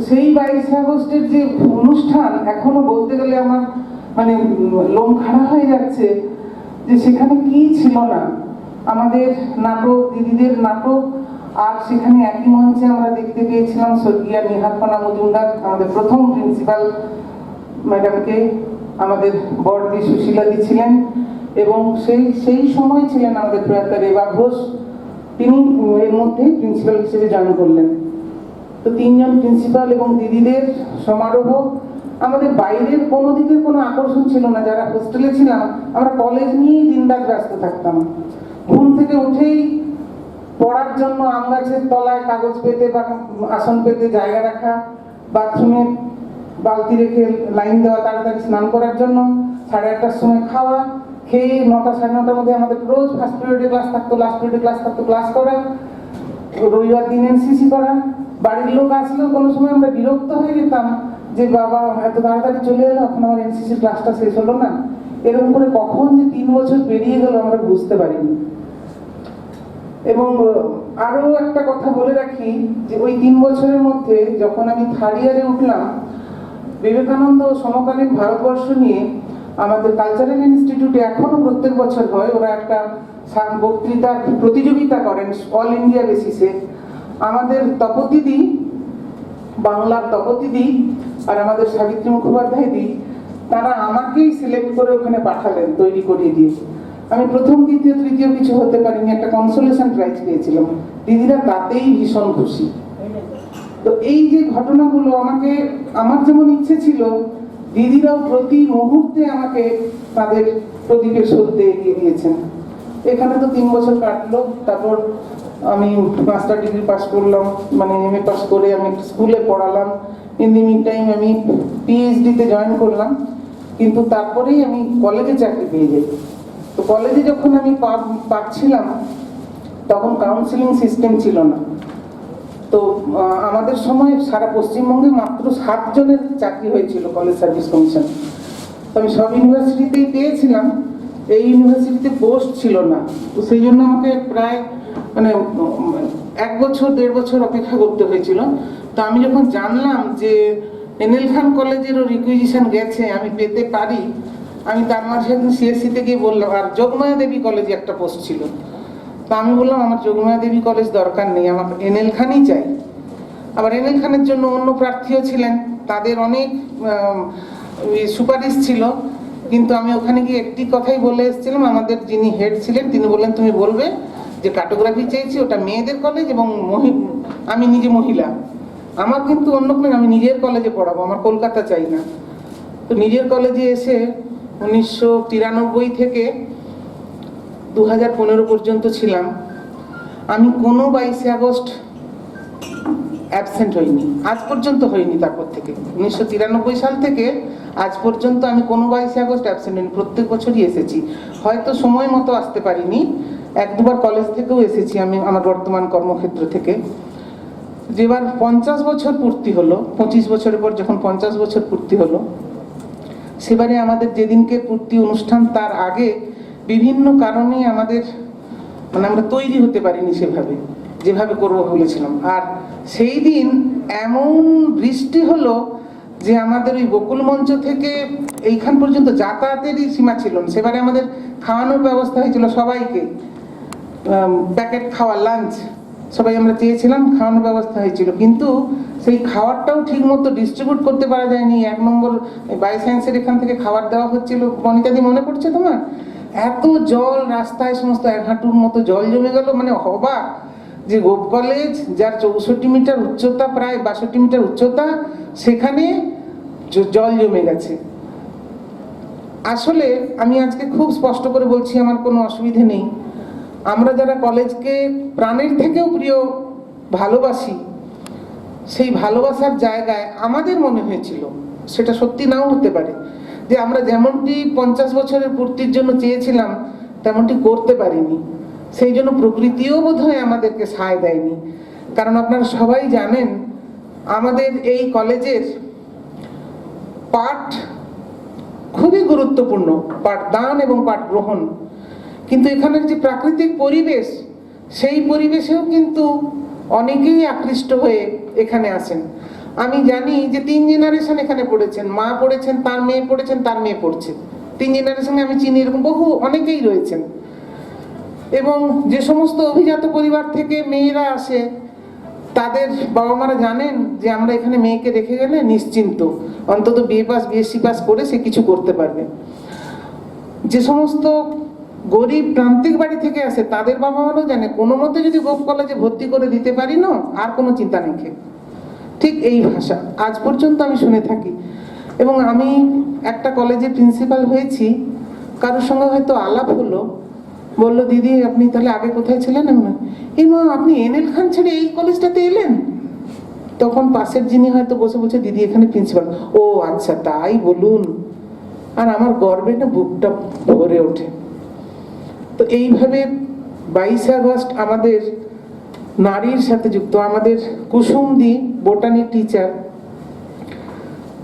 সেই 22 আগস্টের যে অনুষ্ঠান, এখনো বলতে গেলে আমার মানে লোম খাড়া হয়ে যাচ্ছে যে সেখানে কি ছিল না। আমাদের নাটক, দিদিদের নাটক, আর সেখানে একই মঞ্চে আমরা দেখতে পেয়েছিলাম স্বর্গীয় নিহারপনা মজুমদার, আমাদের প্রথম প্রিন্সিপাল ম্যাডামকে, আমাদের বড়দি সুশীলাদি ছিলেন, এবং সেই সময় ছিলেন আমাদের প্রয়াত রেবা ঘোষ, তিনি এর মধ্যে প্রিন্সিপাল হিসেবে জয়েন করলেন। তো 3 জন প্রিন্সিপাল এবং দিদিদের সমারোহ। আমাদের বাইরের কোনো দিকে কোনো আকর্ষণ ছিল না। যারা হোস্টেলে ছিলাম আমরা কলেজ নিয়েই দিনরাত ব্যস্ত থাকতাম। ঘুম থেকে উঠেই পড়ার জন্য আম গাছের তলায় কাগজ পেতে বা আসন পেতে জায়গা রাখা, বাথরুমে বালতি রেখে লাইন দেওয়া, তাড়াতাড়ি স্নান করার জন্য, 8:30টার সময় খাওয়া, খেয়ে 9টা 9:30টার মধ্যে আমাদের রোজ ফার্স্ট পিরিয়ডে ক্লাস থাকতো, লাস্ট পিরিয়ডে ক্লাস থাকতো, ক্লাস করা, রবিবার দিন এনসিসি করা। বাড়ির লোক আসলেও কোনো সময় আমরা বিরক্ত হয়ে যেতাম যে বাবা এত তাড়াতাড়ি চলে এলো, এখন আমার এনসিসির ক্লাসটা শেষ হলো না। এরকম করে কখন যে 3 বছর পেরিয়ে গেল আমরা বুঝতে পারিনি। এবং আরো একটা কথা বলে রাখি যে ওই 3 বছরের মধ্যে যখন আমি 3rd ইয়ারে উঠলাম, বিবেকানন্দ সমকালীন ভারতবর্ষ নিয়ে আমাদের কালচারাল ইনস্টিটিউটে এখনো প্রত্যেক বছর হয়, ওরা একটা বক্তৃতার প্রতিযোগিতা করেন অল ইন্ডিয়া বেসিসে। আমাদের তপতিদি, বাংলার তপতিদি আর আমাদের সাবিত্রী মুখোপাধ্যায় দি, তারা আমাকেই সিলেক্ট করে ওখানে পাঠালেন, তৈরি করিয়ে দিয়ে। আমি প্রথম, দ্বিতীয়, তৃতীয় কিছু হতে পারিনি, একটা কনসোলেশন প্রাইজ পেয়েছিলাম। দিদিরা তাতেই ভীষণ খুশি। তো এই যে ঘটনাগুলো, আমাকে, আমার যেমন ইচ্ছে ছিল, দিদিরাও প্রতি মুহূর্তে আমাকে তাদের প্রদীপের সত্যে এগিয়ে দিয়েছেন। এখানে তো 3 বছর কাটলো। তারপর আমি মাস্টার ডিগ্রি পাস করলাম, মানে এমএ পাস করে আমি স্কুলে পড়ালাম। ইন দি মিন টাইম আমি পিএইচডিতে জয়েন করলাম, কিন্তু তারপরেই আমি কলেজে চাকরি পেয়ে যাই। তো কলেজে যখন আমি পাচ্ছিলাম, তখন কাউন্সিলিং সিস্টেম ছিল না। তো আমাদের সময় সারা পশ্চিমবঙ্গে মাত্র 7 জনের চাকরি হয়েছিল কলেজ সার্ভিস কমিশন। তো আমি সব ইউনিভার্সিটিতেই পেয়েছিলাম, এই ইউনিভার্সিটিতে পোস্ট ছিল না। তো সেই জন্য আমাকে প্রায় মানে 1 বছর 1.5 বছর অপেক্ষা করতে হয়েছিল। তো আমি যখন জানলাম যে এনএল খান কলেজেরও রিকুইজিশন গেছে, আমি পেতে পারি, আমি তার মাঝে একদিন সিএসসিতে গিয়ে বললাম, আর যোগমায়া দেবী কলেজে একটা পোস্ট ছিল। তো আমি বললাম আমার যোগমায়া দেবী কলেজ দরকার নেই, আমার এনএল খানই চাই। আবার এনএল খানের জন্য অন্য প্রার্থীও ছিলেন, তাদের অনেক সুপারিশ ছিল, কিন্তু আমি ওখানে গিয়ে একটি কথাই বলে এসেছিলাম। আমাদের যিনি হেড ছিলেন তিনি বললেন তুমি বলবে যে কার্টোগ্রাফি চেয়েছি, ওটা মেয়েদের কলেজ এবং আমি নিজে মহিলা, আমার কিন্তু অন্য কোনো, আমি নিজের কলেজে পড়াবো, আমার কলকাতা চাই না। তো নিজের কলেজে এসে 1993 থেকে 2015 পর্যন্ত ছিলাম। আমি কোনো 22 আগস্ট অ্যাবসেন্ট হইনি, আজ পর্যন্ত হইনি। তারপর থেকে 1993 সাল থেকে আজ পর্যন্ত আমি কোনো 22 আগস্ট অ্যাবসেন্ট হইনি, প্রত্যেক বছরই এসেছি। হয়তো সময় মতো আসতে পারিনি, 1-2বার কলেজ থেকেও এসেছি আমি আমার বর্তমান কর্মক্ষেত্র থেকে। যেবার 50 বছর পূর্তি হলো, 25 বছরের পর যখন 50 বছর পূর্তি হলো, সেবারে আমাদের যেদিনকে পূর্তি অনুষ্ঠান তার আগে বিভিন্ন কারণে আমাদের মানে আমরা তৈরি হতে পারিনি সেভাবে, যেভাবে করবো বলেছিলাম। আর সেই দিন এমন বৃষ্টি হলো যে আমাদের ওই বকুল মঞ্চ থেকে এইখান পর্যন্ত যাতায়াতেরই সীমা ছিল না। সেবারে আমাদের খাওয়ানোর ব্যবস্থা হয়েছিল সবাইকে, প্যাকেট খাওয়া, লাঞ্চ সবাই আমরা চেয়েছিলাম, খাওয়ানোর ব্যবস্থা হয়েছিল, কিন্তু সেই খাবারটাও ঠিক মতো ডিস্ট্রিবিউট করতে পারা যায়নি। 1 নম্বর বায়োসায়েন্সের এখান থেকে খাবার দেওয়া হচ্ছিল, বনিতাদি মনে পড়ছে তোমার? এত জল রাস্তায়, সমস্ত 1 হাঁটুর মতো জল জমে গেল। মানে অবাক যে গোপ কলেজ যার 64 মিটার উচ্চতা, প্রায় 62 মিটার উচ্চতা, সেখানে জল জমে গেছে। আসলে আমি আজকে খুব স্পষ্ট করে বলছি, আমার কোনো অসুবিধে নেই। আমরা যারা কলেজকে প্রাণের থেকেও প্রিয় ভালোবাসি, সেই ভালোবাসার জায়গায় আমাদের মনে হয়েছিল, সেটা সত্যি নাও হতে পারে, যে আমরা যেমনটি 50 বছরের পূর্তির জন্য চেয়েছিলাম তেমনটি করতে পারিনি। সেই জন্য প্রকৃতিও বোধহয় আমাদেরকে সায় দেয়নি। কারণ আপনারা সবাই জানেন আমাদের এই কলেজের পাঠ খুবই গুরুত্বপূর্ণ, পাঠদান এবং পাঠ গ্রহণ। কিন্তু এখানের যে প্রাকৃতিক পরিবেশ, সেই পরিবেশেও কিন্তু অনেকেই আকৃষ্ট হয়ে এখানে আসেন। আমি জানি যে 3 জেনারেশন এখানে পড়েছেন, মা পড়েছেন, তার মেয়ে পড়েছেন, তার মেয়ে পড়ছে, 3 জেনারেশনে আমি চিনি, এরকম বহু অনেকেই রয়েছেন। এবং যে সমস্ত অভিজাত পরিবার থেকে মেয়েরা আসে, তাদের বাবা মারা জানেন যে আমরা এখানে মেয়েকে রেখে গেলে নিশ্চিন্ত, অন্তত বিএ পাস বিএসসি পাস করে সে কিছু করতে পারবে। যে সমস্ত গরিব প্রান্তিক বাড়ি থেকে আসে, তাদের বাবা মারাও জানে কোনো মতে যদি গোপ কলেজে ভর্তি করে দিতে পারি না, আর কোনো চিন্তা নেই। ঠিক এই ভাষা আজ পর্যন্ত আমি শুনে থাকি। এবং আমি একটা কলেজে প্রিন্সিপাল হয়েছি, কারোর সঙ্গে হয়তো আলাপ হলো, বললো দিদি আপনি তাহলে আগে কোথায় ছিলেন? এই মা আপনি এনএল খান ছেড়ে এই কলেজটাতে এলেন? তখন পাশের যিনি হয়তো বসে বলছে দিদি এখানে প্রিন্সিপাল। ও আচ্ছা তাই বলুন। আর আমার গর্বে না বুকটা ভরে ওঠে। তো এইভাবে 22 আগস্ট আমাদের নারীর সাথে যুক্ত। আমাদের কুসুমদি বোটানি টিচার,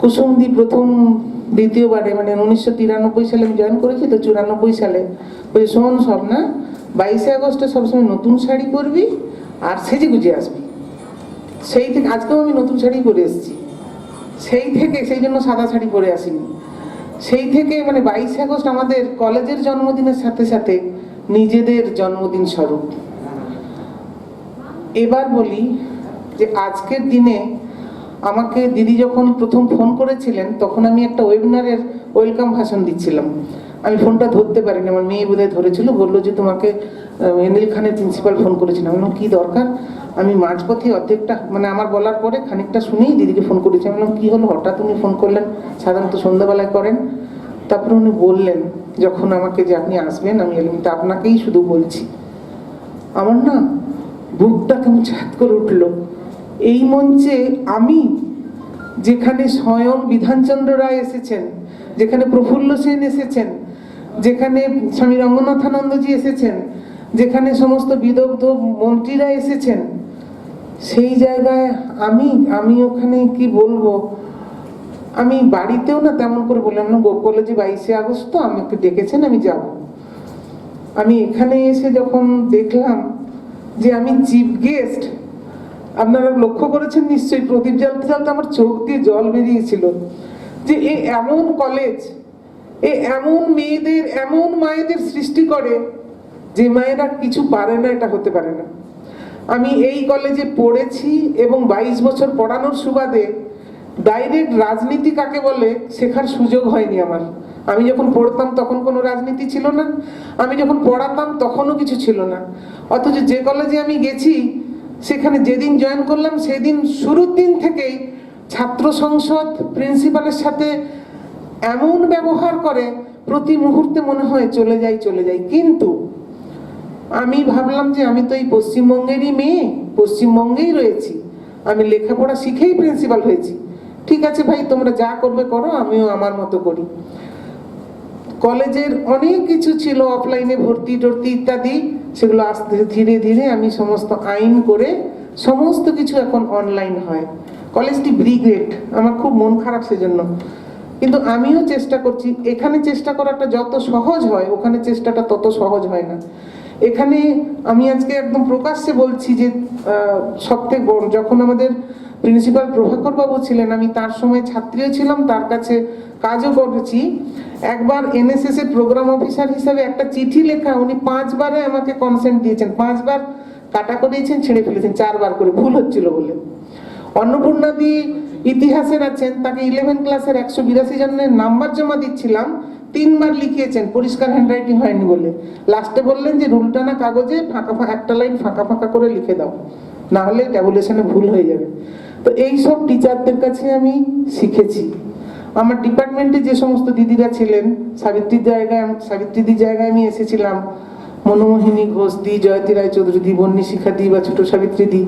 কুসুমদি প্রথম দ্বিতীয়বারে মানে 1993 সালে আমি জয়েন করেছি, তো 94 সালে বলছি শোন সব না, 22 আগস্টে সবসময় নতুন শাড়ি পরবি আর সেজে গুজে আসবি। সেই থেকে আজকেও আমি নতুন শাড়ি পরে এসেছি, সেই থেকে, সেই জন্য সাদা শাড়ি পরে আসিনি। সেই থেকে মানে 22 আগস্ট আমাদের কলেজের জন্মদিনের সাথে সাথে নিজেদের জন্মদিন স্বরূপ। এবার বলি যে আজকের দিনে আমাকে দিদি যখন প্রথম ফোন করেছিলেন, তখন আমি একটা ওয়েবিনারের ওয়েলকাম ভাষণ দিচ্ছিলাম। আমি ফোনটা ধরতে পারিনি, আমার মেয়ে বোধহয় ধরেছিল, বললো যে তোমাকে এনএল খানের প্রিন্সিপাল ফোন করেছিলাম। আমি বললাম কী দরকার? আমি মাঝপথে অর্ধেকটা মানে আমার বলার পরে খানিকটা শুনেই দিদিকে ফোন করেছি। আমি বললাম কী হলো, হঠাৎ উনি ফোন করলেন? সাধারণত সন্ধ্যাবেলায় করেন। তারপরে উনি বললেন যখন আমাকে যে আপনি আসবেন, আমি এলাম, তা আপনাকেই শুধু বলছি। আমার না বুকটা কেমন ছাত করে উঠলো। এই মঞ্চে আমি, যেখানে স্বয়ং বিধানচন্দ্র রায় এসেছেন, যেখানে প্রফুল্ল সেন এসেছেন, যেখানে স্বামী রঙ্গনাথানন্দজি এসেছেন, যেখানে সমস্ত বিদগ্ধ মন্ত্রীরা এসেছেন, সেই জায়গায় আমি ওখানে কি বলবো, আমি বাড়িতেও না তেমন করে বললাম না, কলেজে 22শে আগস্ট তো আমাকে ডেকেছেন, আমি যাব। আমি এখানে এসে যখন দেখলাম যে আমি চিফ গেস্ট, আপনারা লক্ষ্য করেছেন নিশ্চয়ই, প্রদীপ জ্বালতে জ্বালতে আমার চোখ দিয়ে জল বেরিয়েছিল, যে এ এমন কলেজ, এ এমন মেয়েদের, এমন মায়েদের সৃষ্টি করে যে মায়েরা কিছু পারে না, এটা হতে পারে না। আমি এই কলেজে পড়েছি এবং 22 বছর পড়ানোর সুবাদে ডাইরেক্ট রাজনীতি কাকে বলে শেখার সুযোগ হয়নি আমার। আমি যখন পড়তাম তখন কোনো রাজনীতি ছিল না, আমি যখন পড়াতাম তখনও কিছু ছিল না। অথচ যে কলেজে আমি গেছি, সেখানে যেদিন জয়েন করলাম সেদিন শুরুর দিন থেকেই ছাত্র সংসদ প্রিন্সিপালের সাথে এমন ব্যবহার করে, প্রতি মুহূর্তে মনে হয় চলে যাই। কিন্তু আমি ভাবলাম যে আমি তো এই পশ্চিমবঙ্গেরই মেয়ে, পশ্চিমবঙ্গেই রয়েছি, আমি লেখাপড়া শিখেই প্রিন্সিপাল হয়েছি, ঠিক আছে ভাই তোমরা যা করবে করো, আমিও আমার মতো করি। কলেজের অনেক কিছু ছিল, অফলাইনে ভর্তি টর্তি ইত্যাদি, সেগুলো আস্তে ধীরে ধীরে আমি সমস্ত আইন করে সমস্ত কিছু এখন অনলাইন হয়। কলেজটি ব্রিগেড, আমার খুব মন খারাপ সেজন্য, কিন্তু আমিও চেষ্টা করছি। এখানে চেষ্টা করাটা যত সহজ হয়, ওখানে চেষ্টাটা তত সহজ হয় না। এখানে আমি আজকে একদম প্রকাশ্যে বলছি যে সবথেকে বড়, যখন আমাদের প্রিন্সিপাল প্রভাকর বাবু ছিলেন, আমি তার সময় ছাত্রীও ছিলাম, তার কাছে কাজও করেছি। একবার এনএসএস এর প্রোগ্রাম অফিসার হিসাবে একটা চিঠি লেখা, উনি 5 বারে আমাকে কনসেন্ট দিয়েছেন, 5 বার কাটা করিয়েছেন, ছেড়ে ফেলেছেন 4 বার করে, ভুল হচ্ছিল বলে। অন্নপূর্ণাদি ইতিহাসের আছেন, তাকে 11 ক্লাসের 182 জনের নাম্বার জমা দিচ্ছিলাম, 3 বার লিখিয়েছেন, পরিষ্কার হ্যান্ডরাইটিং হয়নি বলে। লাস্টে বললেন যে রুলটানা কাগজে একটা লাইন ফাঁকা করে লিখে দাও, না হলে ট্যাবুলেশনে ভুল হয়ে যাবে। তো এই সব টিচারদের কাছে আমি শিখেছি। আমার ডিপার্টমেন্টে যে সমস্ত দিদিরা ছিলেন, সাবিত্রীদির জায়গায় আমি এসেছিলাম, মনোমোহিনী ঘোষ দি, জয়তী রায় চৌধুরী দি, বন্নি শিখা দি বা ছোট সাবিত্রী দি,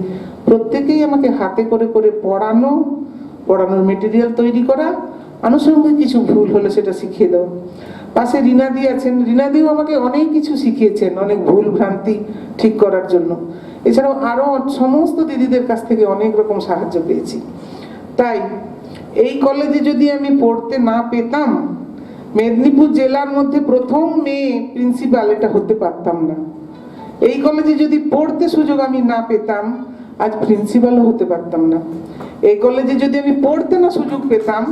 প্রত্যেকেই আমাকে হাতে করে পড়ানোর মেটেরিয়াল তৈরি করা, আনুষঙ্গিক কিছু ভুল হলে সেটা শিখিয়ে দাও। পাশে রিনাদি আছেন, রিনাদিও আমাকে অনেক কিছু শিখিয়েছেন, অনেক ভুল ভ্রান্তি ঠিক করার জন্য। এছাড়াও আরো সমস্ত দিদিদের কাছ থেকে অনেক রকম সাহায্য পেয়েছি। তাই এই কলেজে যদি আমি পড়তে না পেতাম, মেদিনীপুর জেলার মধ্যে প্রথম মেয়ে প্রিন্সিপাল এটা হতে পারতাম না। এই কলেজে যদি পড়তে সুযোগ আমি না পেতাম, আজ প্রিন্সিপালও হতে পারতাম না। এই কলেজে যদি আমি পড়তে না সুযোগ পেতাম,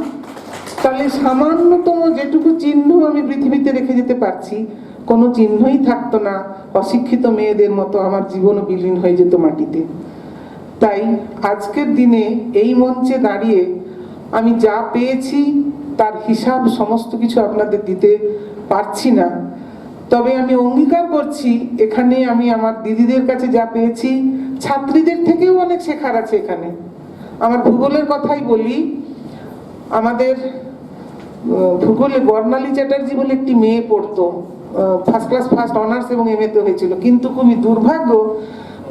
তাহলে সামান্যতম যেটুকু চিহ্ন আমি পৃথিবীতে রেখে যেতে পারছি, কোনো চিহ্নই থাকতো না, অশিক্ষিত মেয়েদের মতো আমার জীবনও বিলীন হয়ে যেত মাটিতে। তাই আজকের দিনে এই মঞ্চে দাঁড়িয়ে আমি যা পেয়েছি তার হিসাব সমস্ত কিছু আপনাদের দিতে পারছি না, তবে আমি অঙ্গীকার করছি এখানে আমি আমার দিদিদের কাছে যা পেয়েছি, ছাত্রীদের থেকেও অনেক শেখার আছে এখানে। আমার ভূগোলের কথাই বলি, আমাদের ভূগোলে বর্ণালী চ্যাটার্জি বলে একটি মেয়ে পড়তো, ফার্স্ট ক্লাস ফার্স্ট অনার্স এবং এমএতে হয়েছিল, কিন্তু খুবই দুর্ভাগ্য,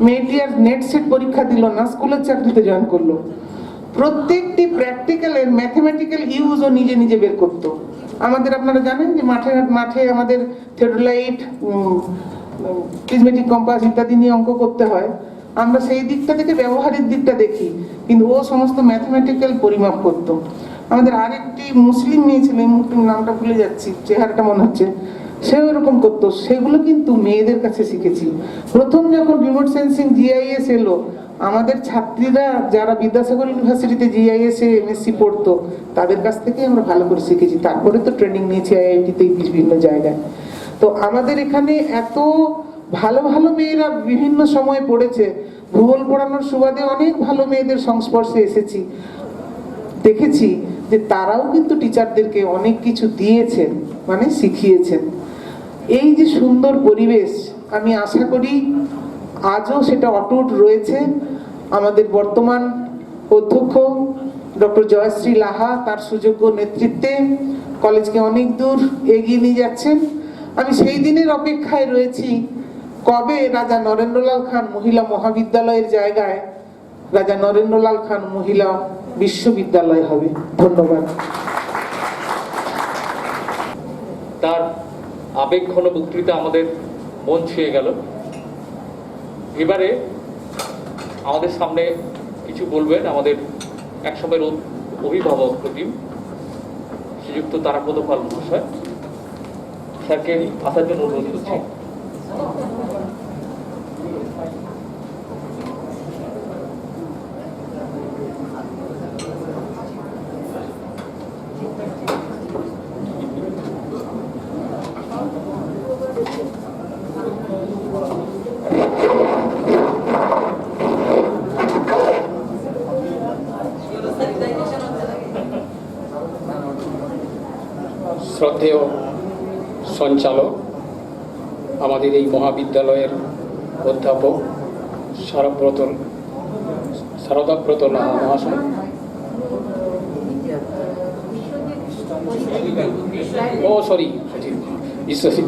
মেয়েটি আর নেট সেট পরীক্ষা দিল না, স্কুলের চাকরিতে জয়েন করলো। প্রত্যেকটি প্র্যাকটিক্যালের ম্যাথমেটিক্যাল ইউজও নিজে বের করতো। আমাদের আপনারা জানেন যে মাঠে আমাদের থেওডোলাইট, প্রিজমেটিক কম্পাস ইত্যাদি নিয়ে অঙ্ক করতে হয়, আমরা সেই দিকটা থেকে ব্যবহারিক দিকটা দেখি, কিন্তু ও সমস্ত ম্যাথমেটিক্যাল পরিমাপ করতো। আমাদের আরেকটি মুসলিম মেয়ে ছিল, এই মুহূর্তে নামটা ভুলে যাচ্ছি, চেহারাটা মনে হচ্ছে, সেও এরকম করতো। সেগুলো কিন্তু মেয়েদের কাছে শিখেছি। প্রথম যখন রিমোট সেন্সিং জিআইএস এলো, আমাদের ছাত্রীরা যারা বিদ্যাসাগর ইউনিভার্সিটিতে জিআইএস এ এমএসসি পড়তো, তাদের কাছ থেকে আমরা ভালো করে শিখেছি। তারপরে তো ট্রেনিং নিয়েছি আইআইটিতে বিভিন্ন জায়গায়। তো আমাদের এখানে এত ভালো মেয়েরা বিভিন্ন সময় পড়েছে। ভূগোল পড়ানোর সুবাদে অনেক ভালো মেয়েদের সংস্পর্শে এসেছি, দেখেছি যে তারাও কিন্তু টিচারদেরকে অনেক কিছু দিয়েছেন, মানে শিখিয়েছেন। এই যে সুন্দর পরিবেশ, আমি আশা করি আজও সেটা অটুট রয়েছে। আমাদের বর্তমান অধ্যক্ষ ডক্টর জয়শ্রী লাহা তার সুযোগ্য নেতৃত্বে কলেজকে অনেক দূর এগিয়ে নিয়ে যাচ্ছেন। আমি সেই দিনের অপেক্ষায় রয়েছি, কবে রাজা নরেন্দ্রলাল খান মহিলা মহাবিদ্যালয়ের জায়গায় রাজা নরেন্দ্রলাল খান মহিলা বিশ্ববিদ্যালয় হবে। ধন্যবাদ।
তার আবেগঘন বক্তৃতা আমাদের মন ছুঁয়ে গেল। এবারে আমাদের সামনে কিছু বলবেন আমাদের একসময়ের অভিভাবক প্রতিম শ্রীযুক্ত তারাপদ পাল মহাশয়। স্যারকে আসার জন্য অনুরোধ করছি।
শ্রদ্ধেয় সঞ্চালক, আমাদের এই মহাবিদ্যালয়ের অধ্যাপক শারদাব্রত লাহা মহাশয়,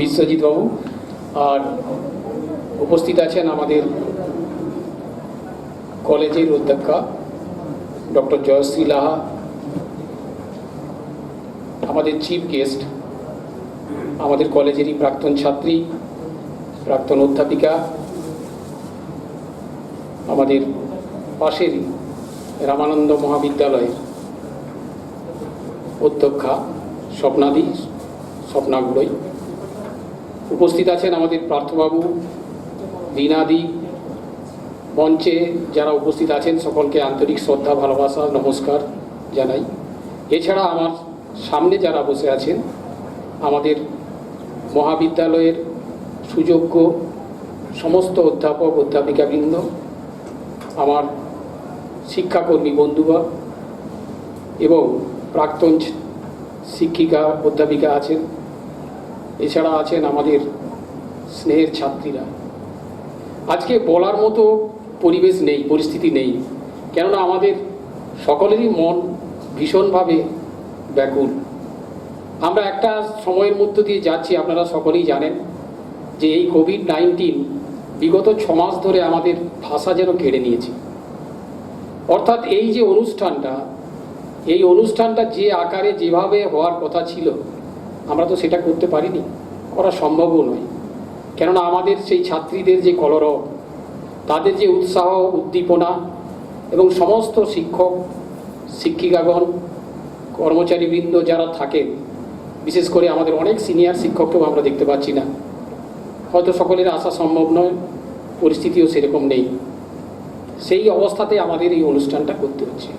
বিশ্বজিৎ বাবু, আর উপস্থিত আছেন আমাদের কলেজের অধ্যক্ষা ডক্টর জয়শ্রী লাহা, আমাদের চিফ গেস্ট আমাদের কলেজেরই প্রাক্তন ছাত্রী, প্রাক্তন অধ্যাপিকা, আমাদের পাশেরই রামানন্দ মহাবিদ্যালয়ের অধ্যক্ষা স্বপ্নাগুড়ই, উপস্থিত আছেন আমাদের পার্থবাবু, রীনাদি, মঞ্চে যারা উপস্থিত আছেন সকলকে আন্তরিক শ্রদ্ধা, ভালোবাসা, নমস্কার জানাই। এছাড়া আমার সামনে যারা বসে আছেন আমাদের মহাবিদ্যালয়ের সুযোগ্য সমস্ত অধ্যাপক অধ্যাপিকাবৃন্দ, আমার শিক্ষাকর্মী বন্ধুরা এবং প্রাক্তন শিক্ষিকা অধ্যাপিকা আছেন, এছাড়া আছেন আমাদের স্নেহের ছাত্রীরা। আজকে বলার মতো পরিবেশ নেই, পরিস্থিতি নেই, কেননা আমাদের সকলেরই মন ভীষণভাবে ব্যাকুল। আমরা একটা সময়ের মধ্য দিয়ে যাচ্ছি, আপনারা সকলেই জানেন যে এই কোভিড-19 বিগত 6 মাস ধরে আমাদের ভাষা যেন কেড়ে নিয়েছে। অর্থাৎ এই যে অনুষ্ঠানটা যে আকারে যেভাবে হওয়ার কথা ছিল আমরা তো সেটা করতে পারিনি, করা সম্ভবও নয়। কেননা আমাদের সেই ছাত্রীদের যে কলরব, তাদের যে উৎসাহ উদ্দীপনা এবং সমস্ত শিক্ষক শিক্ষিকাগণ কর্মচারীবৃন্দ যারা থাকেন, বিশেষ করে আমাদের অনেক সিনিয়র শিক্ষককেও আমরা দেখতে পাচ্ছি না, হয়তো সকলের আসা সম্ভব নয়, পরিস্থিতিও সেরকম নেই। সেই অবস্থাতে আমাদের এই অনুষ্ঠানটা করতে হচ্ছে।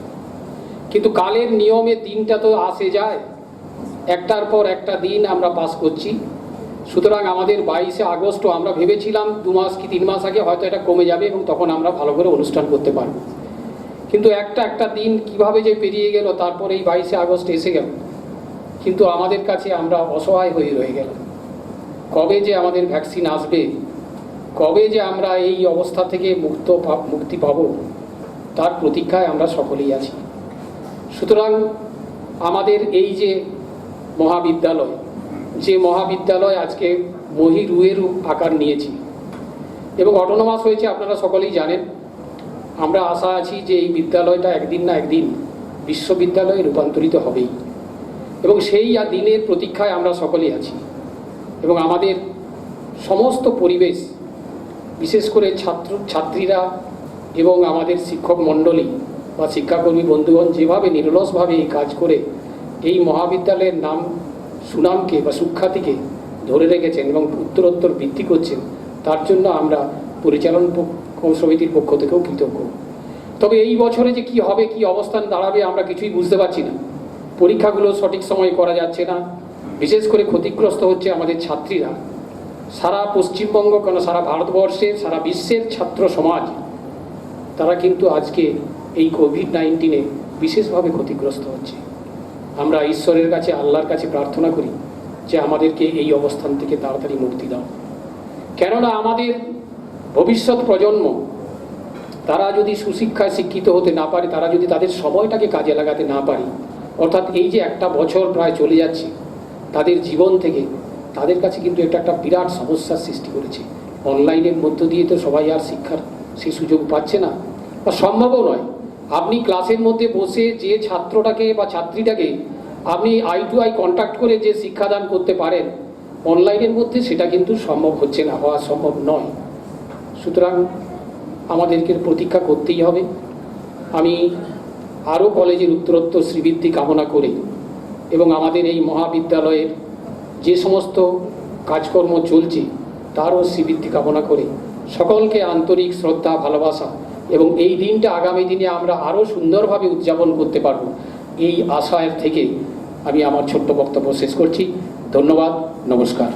কিন্তু কালের নিয়মে দিনটা তো আসে যায়, একটার পর একটা দিন আমরা পাস করছি। সুতরাং আমাদের 22শে আগস্টও আমরা ভেবেছিলাম 2 মাস কি 3 মাস আগে হয়তো এটা কমে যাবে এবং তখন আমরা ভালো করে অনুষ্ঠান করতে পারব। কিন্তু একটা দিন কিভাবে যে পেরিয়ে গেল, তারপরে এই 22শে আগস্ট এসে গেল, কিন্তু আমাদের কাছে আমরা অসহায় হয়ে রয়ে গেলাম। কবে যে আমাদের ভ্যাকসিন আসবে, কবে যে আমরা এই অবস্থা থেকে মুক্তি পাব, তার প্রতীক্ষায় আমরা সকলেই আছি। সুতরাং আমাদের এই যে মহাবিদ্যালয় আজকে মহিরুহের আকার নিয়েছে এবং অটোনমাস হয়েছে, আপনারা সকলেই জানেন। আমরা আশা আছি যে এই বিদ্যালয়টা একদিন না একদিন বিশ্ববিদ্যালয়ে রূপান্তরিত হবেই এবং সেই দিনের প্রতীক্ষায় আমরা সকলেই আছি। এবং আমাদের সমস্ত পরিবেশ, বিশেষ করে ছাত্রীরা এবং আমাদের শিক্ষক মণ্ডলী বা শিক্ষাকর্মী বন্ধুগণ যেভাবে নিরলসভাবে এই কাজ করে এই মহাবিদ্যালয়ের নাম সুনামকে বা সুখ্যাতিকে ধরে রেখেছেন এবং উত্তরোত্তর বৃদ্ধি করছেন, তার জন্য আমরা পরিচালন সমিতির পক্ষ থেকেও কৃতজ্ঞ। তবে এই বছরে যে কি হবে, কি অবস্থান দাঁড়াবে, আমরা কিছুই বুঝতে পারছি না। পরীক্ষাগুলো সঠিক সময়ে করা যাচ্ছে না, বিশেষ করে ক্ষতিগ্রস্ত হচ্ছে আমাদের ছাত্রীরা। সারা পশ্চিমবঙ্গ কেন সারা ভারতবর্ষের, সারা বিশ্বের ছাত্র সমাজ, তারা কিন্তু আজকে এই কোভিড-19 বিশেষভাবে ক্ষতিগ্রস্ত হচ্ছে। আমরা ঈশ্বরের কাছে, আল্লাহর কাছে প্রার্থনা করি যে আমাদেরকে এই অবস্থান থেকে তাড়াতাড়ি মুক্তি দাও। কেননা আমাদের ভবিষ্যৎ প্রজন্ম, তারা যদি সুশিক্ষায় শিক্ষিত হতে না পারে, তারা যদি তাদের সময়টাকে কাজে লাগাতে না পারে, অর্থাৎ এই যে একটা বছর প্রায় চলে যাচ্ছে তাদের জীবন থেকে, তাদের কাছে কিন্তু এটা একটা বিরাট সমস্যার সৃষ্টি করেছে। অনলাইনের মধ্য দিয়ে তো সবাই আর শিক্ষার সেই সুযোগ পাচ্ছে না বা সম্ভবও নয়। আপনি ক্লাসের মধ্যে বসে যে ছাত্রটাকে বা ছাত্রীটাকে আপনি আই টু আই কন্ট্যাক্ট করে যে শিক্ষাদান করতে পারেন, অনলাইনের মধ্যে সেটা কিন্তু সম্ভব হচ্ছে না, হওয়া সম্ভব নয়। সুতরাং আমাদেরকে প্রতীক্ষা করতেই হবে। আমি আরও কলেজের উত্তরোত্তর শ্রীবৃদ্ধি কামনা করে এবং আমাদের এই মহাবিদ্যালয়ের যে সমস্ত কাজকর্ম চলছে তারও শ্রীবৃদ্ধি কামনা করে সকলকে আন্তরিক শ্রদ্ধা, ভালোবাসা এবং এই দিনটা আগামী দিনে আমরা আরও সুন্দরভাবে উদযাপন করতে পারব এই আশার থেকে আমি আমার ছোট্ট বক্তব্য শেষ করছি। ধন্যবাদ, নমস্কার।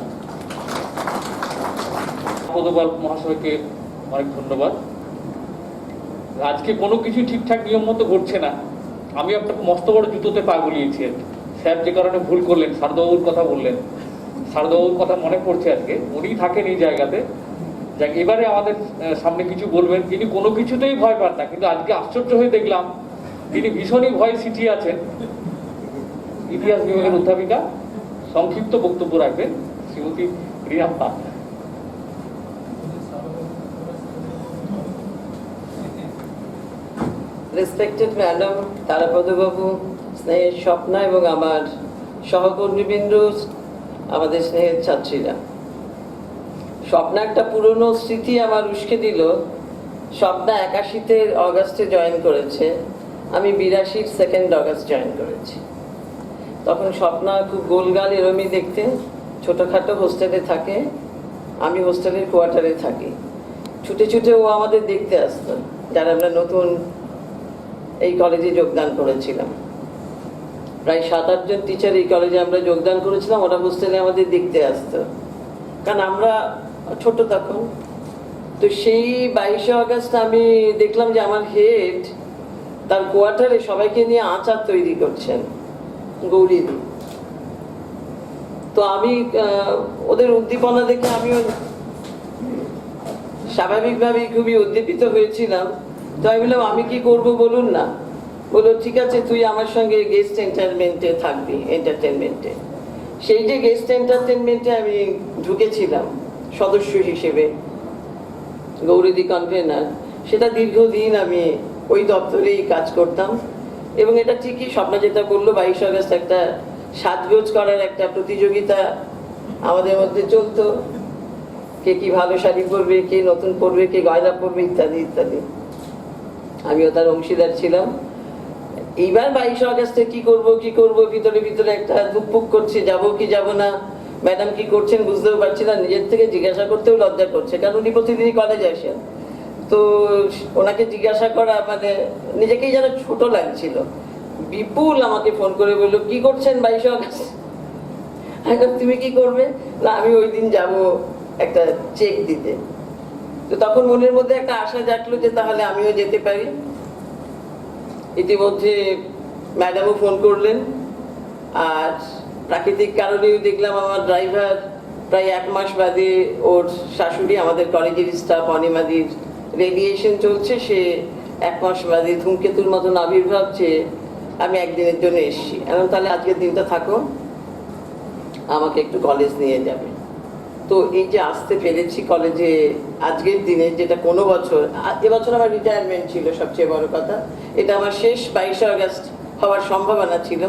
পদপাল মহাশয়কে অনেক ধন্যবাদ। আজকে কোনো কিছু ঠিকঠাক নিয়ম মতো ঘটছে না। আমি আপনাকে মস্ত বড় জুতোতে পা গুলিয়েছি। স্যার যে কারণে ভুল করলেন, শারদাবাবুর কথা বললেন, শারদাবাবুর কথা মনে পড়ছে আজকে, উনি থাকেন এই জায়গাতে। যাক, এবারে আমাদের সামনে কিছু বলবেন। তিনি কোনো কিছুতেই ভয় পান না, কিন্তু আজকে আশ্চর্য হয়ে দেখলাম তিনি ভীষণই ভয় সিটিয়ে আছেন। ইতিহাস বিভাগের অধ্যাপিকা সংক্ষিপ্ত বক্তব্য রাখবেন শ্রীমতী রিয়া পাল।
রেসপেক্টেড ম্যাডাম তারাপদ বাবু, স্নেহের স্বপ্না এবং আমার সহকর্মীবৃন্দ, আমাদের স্নেহের ছাত্রীরা, স্বপ্না একটা পুরনো স্মৃতি আমার উস্কে দিল। স্বপ্না 81-তে অগাস্টে জয়েন করেছে, আমি 82-র 2 অগাস্ট জয়েন করেছি। তখন স্বপ্না খুব গোলগাল এরমই দেখতে, ছোটোখাটো হোস্টেলে থাকে, আমি হোস্টেলের কোয়ার্টারে থাকি। ছুটে ছুটে ও আমাদের দেখতে আসতো, যারা আমরা নতুন এই কলেজে যোগদান করেছিলাম। প্রায় 7-8 জন টিচার এই কলেজে আমরা যোগদান করেছিলাম, ওরা হোস্টেলে আমাদের দেখতে আসতো, কারণ আমরা ছোট তখন। তো সেই 22 অগাস্ট আমি দেখলাম যে আমার হেড তার কোয়ার্টারে সবাইকে নিয়ে আচার তৈরি করছেন, গৌরীদি। তো আমি ওদের উদ্দীপনা দেখে আমিও স্বাভাবিকভাবেই খুবই উদ্দীপিত হয়েছিলাম। তো আমি বললাম, আমি কি করব বলুন না। বললো, ঠিক আছে, তুই আমার সঙ্গে গেস্ট এন্টারটেনমেন্টে থাকবি, এন্টারটেনমেন্টে। সেই যে গেস্ট এন্টারটেনমেন্টে আমি ঢুকেছিলাম সদস্য হিসেবে, গৌরীদি কনভেনার, সেটা দীর্ঘদিন আমি ওই দপ্তরেই কাজ করতাম। এবং এটা ঠিকই স্বপ্না যেটা বললো, 22 অগাস্ট একটা সাজগোজ করার একটা প্রতিযোগিতা আমাদের মধ্যে চলতো। কে কি ভালো শাড়ি পরবে, কে নতুন পরবে, কে গয়না পরবে, ইত্যাদি ইত্যাদি। আমিও তার অংশীদার ছিলাম। এইবার 22 অগাস্টে কি করব ভিতরে ভিতরে একটা ধুকপুক করছে, যাব কি যাব না। ম্যাডাম কি করছেন বুঝতেও পারছি না, নিজের থেকে জিজ্ঞাসা করতেও লজ্জা করছে, কারণ উনি প্রতিদিনই কলেজে আসেন। তো ওনাকে জিজ্ঞাসা করা মানে নিজেকেই যেন ছোট লাগছিল। বিপুল আমাকে ফোন করে বললো, কি করছেন 22 অগাস্ট? তুমি কি করবে? না, আমি ওই দিন যাব একটা চেক দিতে। তো তখন মনের মধ্যে একটা আশা জাগলো যে তাহলে আমিও যেতে পারি। ইতিমধ্যে ম্যাডামও ফোন করলেন, আর প্রাকৃতিক কারণেও দেখলাম আমার ড্রাইভার প্রায় 1 মাস বাদে ওর শাশুড়ি, আমাদের কলেজের স্টাফ অনিমাদির রেডিয়েশন চলছে, সে 1 মাস বাদে ধূমকেতুর মতন আবির্ভাব চেয়ে আমি একদিনের জন্য এসেছি। এখন তাহলে আজকের দিনটা থাকো, আমাকে একটু কলেজ নিয়ে যাবে। তো এই যে আসতে পেরেছি কলেজে আজকের দিনে, যেটা কোনো বছর, এবছর আমার রিটায়ারমেন্ট ছিল সবচেয়ে বড় কথা, এটা আমার শেষ 22 অগাস্ট হওয়ার সম্ভাবনা ছিল,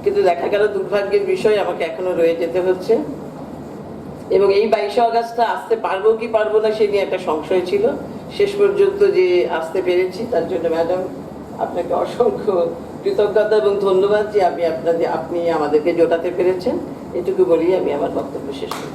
কিন্তু দেখা গেল দুর্ভাগ্যের বিষয় আমাকে এখনো রয়ে যেতে হচ্ছে। এবং এই 22 অগাস্টটা আসতে পারবো কি পারবো না সে নিয়ে একটা সংশয় ছিল। শেষ পর্যন্ত যে আসতে পেরেছি, তার জন্য ম্যাডাম আপনাকে অসংখ্য কৃতজ্ঞতা এবং ধন্যবাদ যে আপনি আমাদেরকে জোটাতে পেরেছেন। এটুকু বলি আমি আমার বক্তব্য শেষ করি।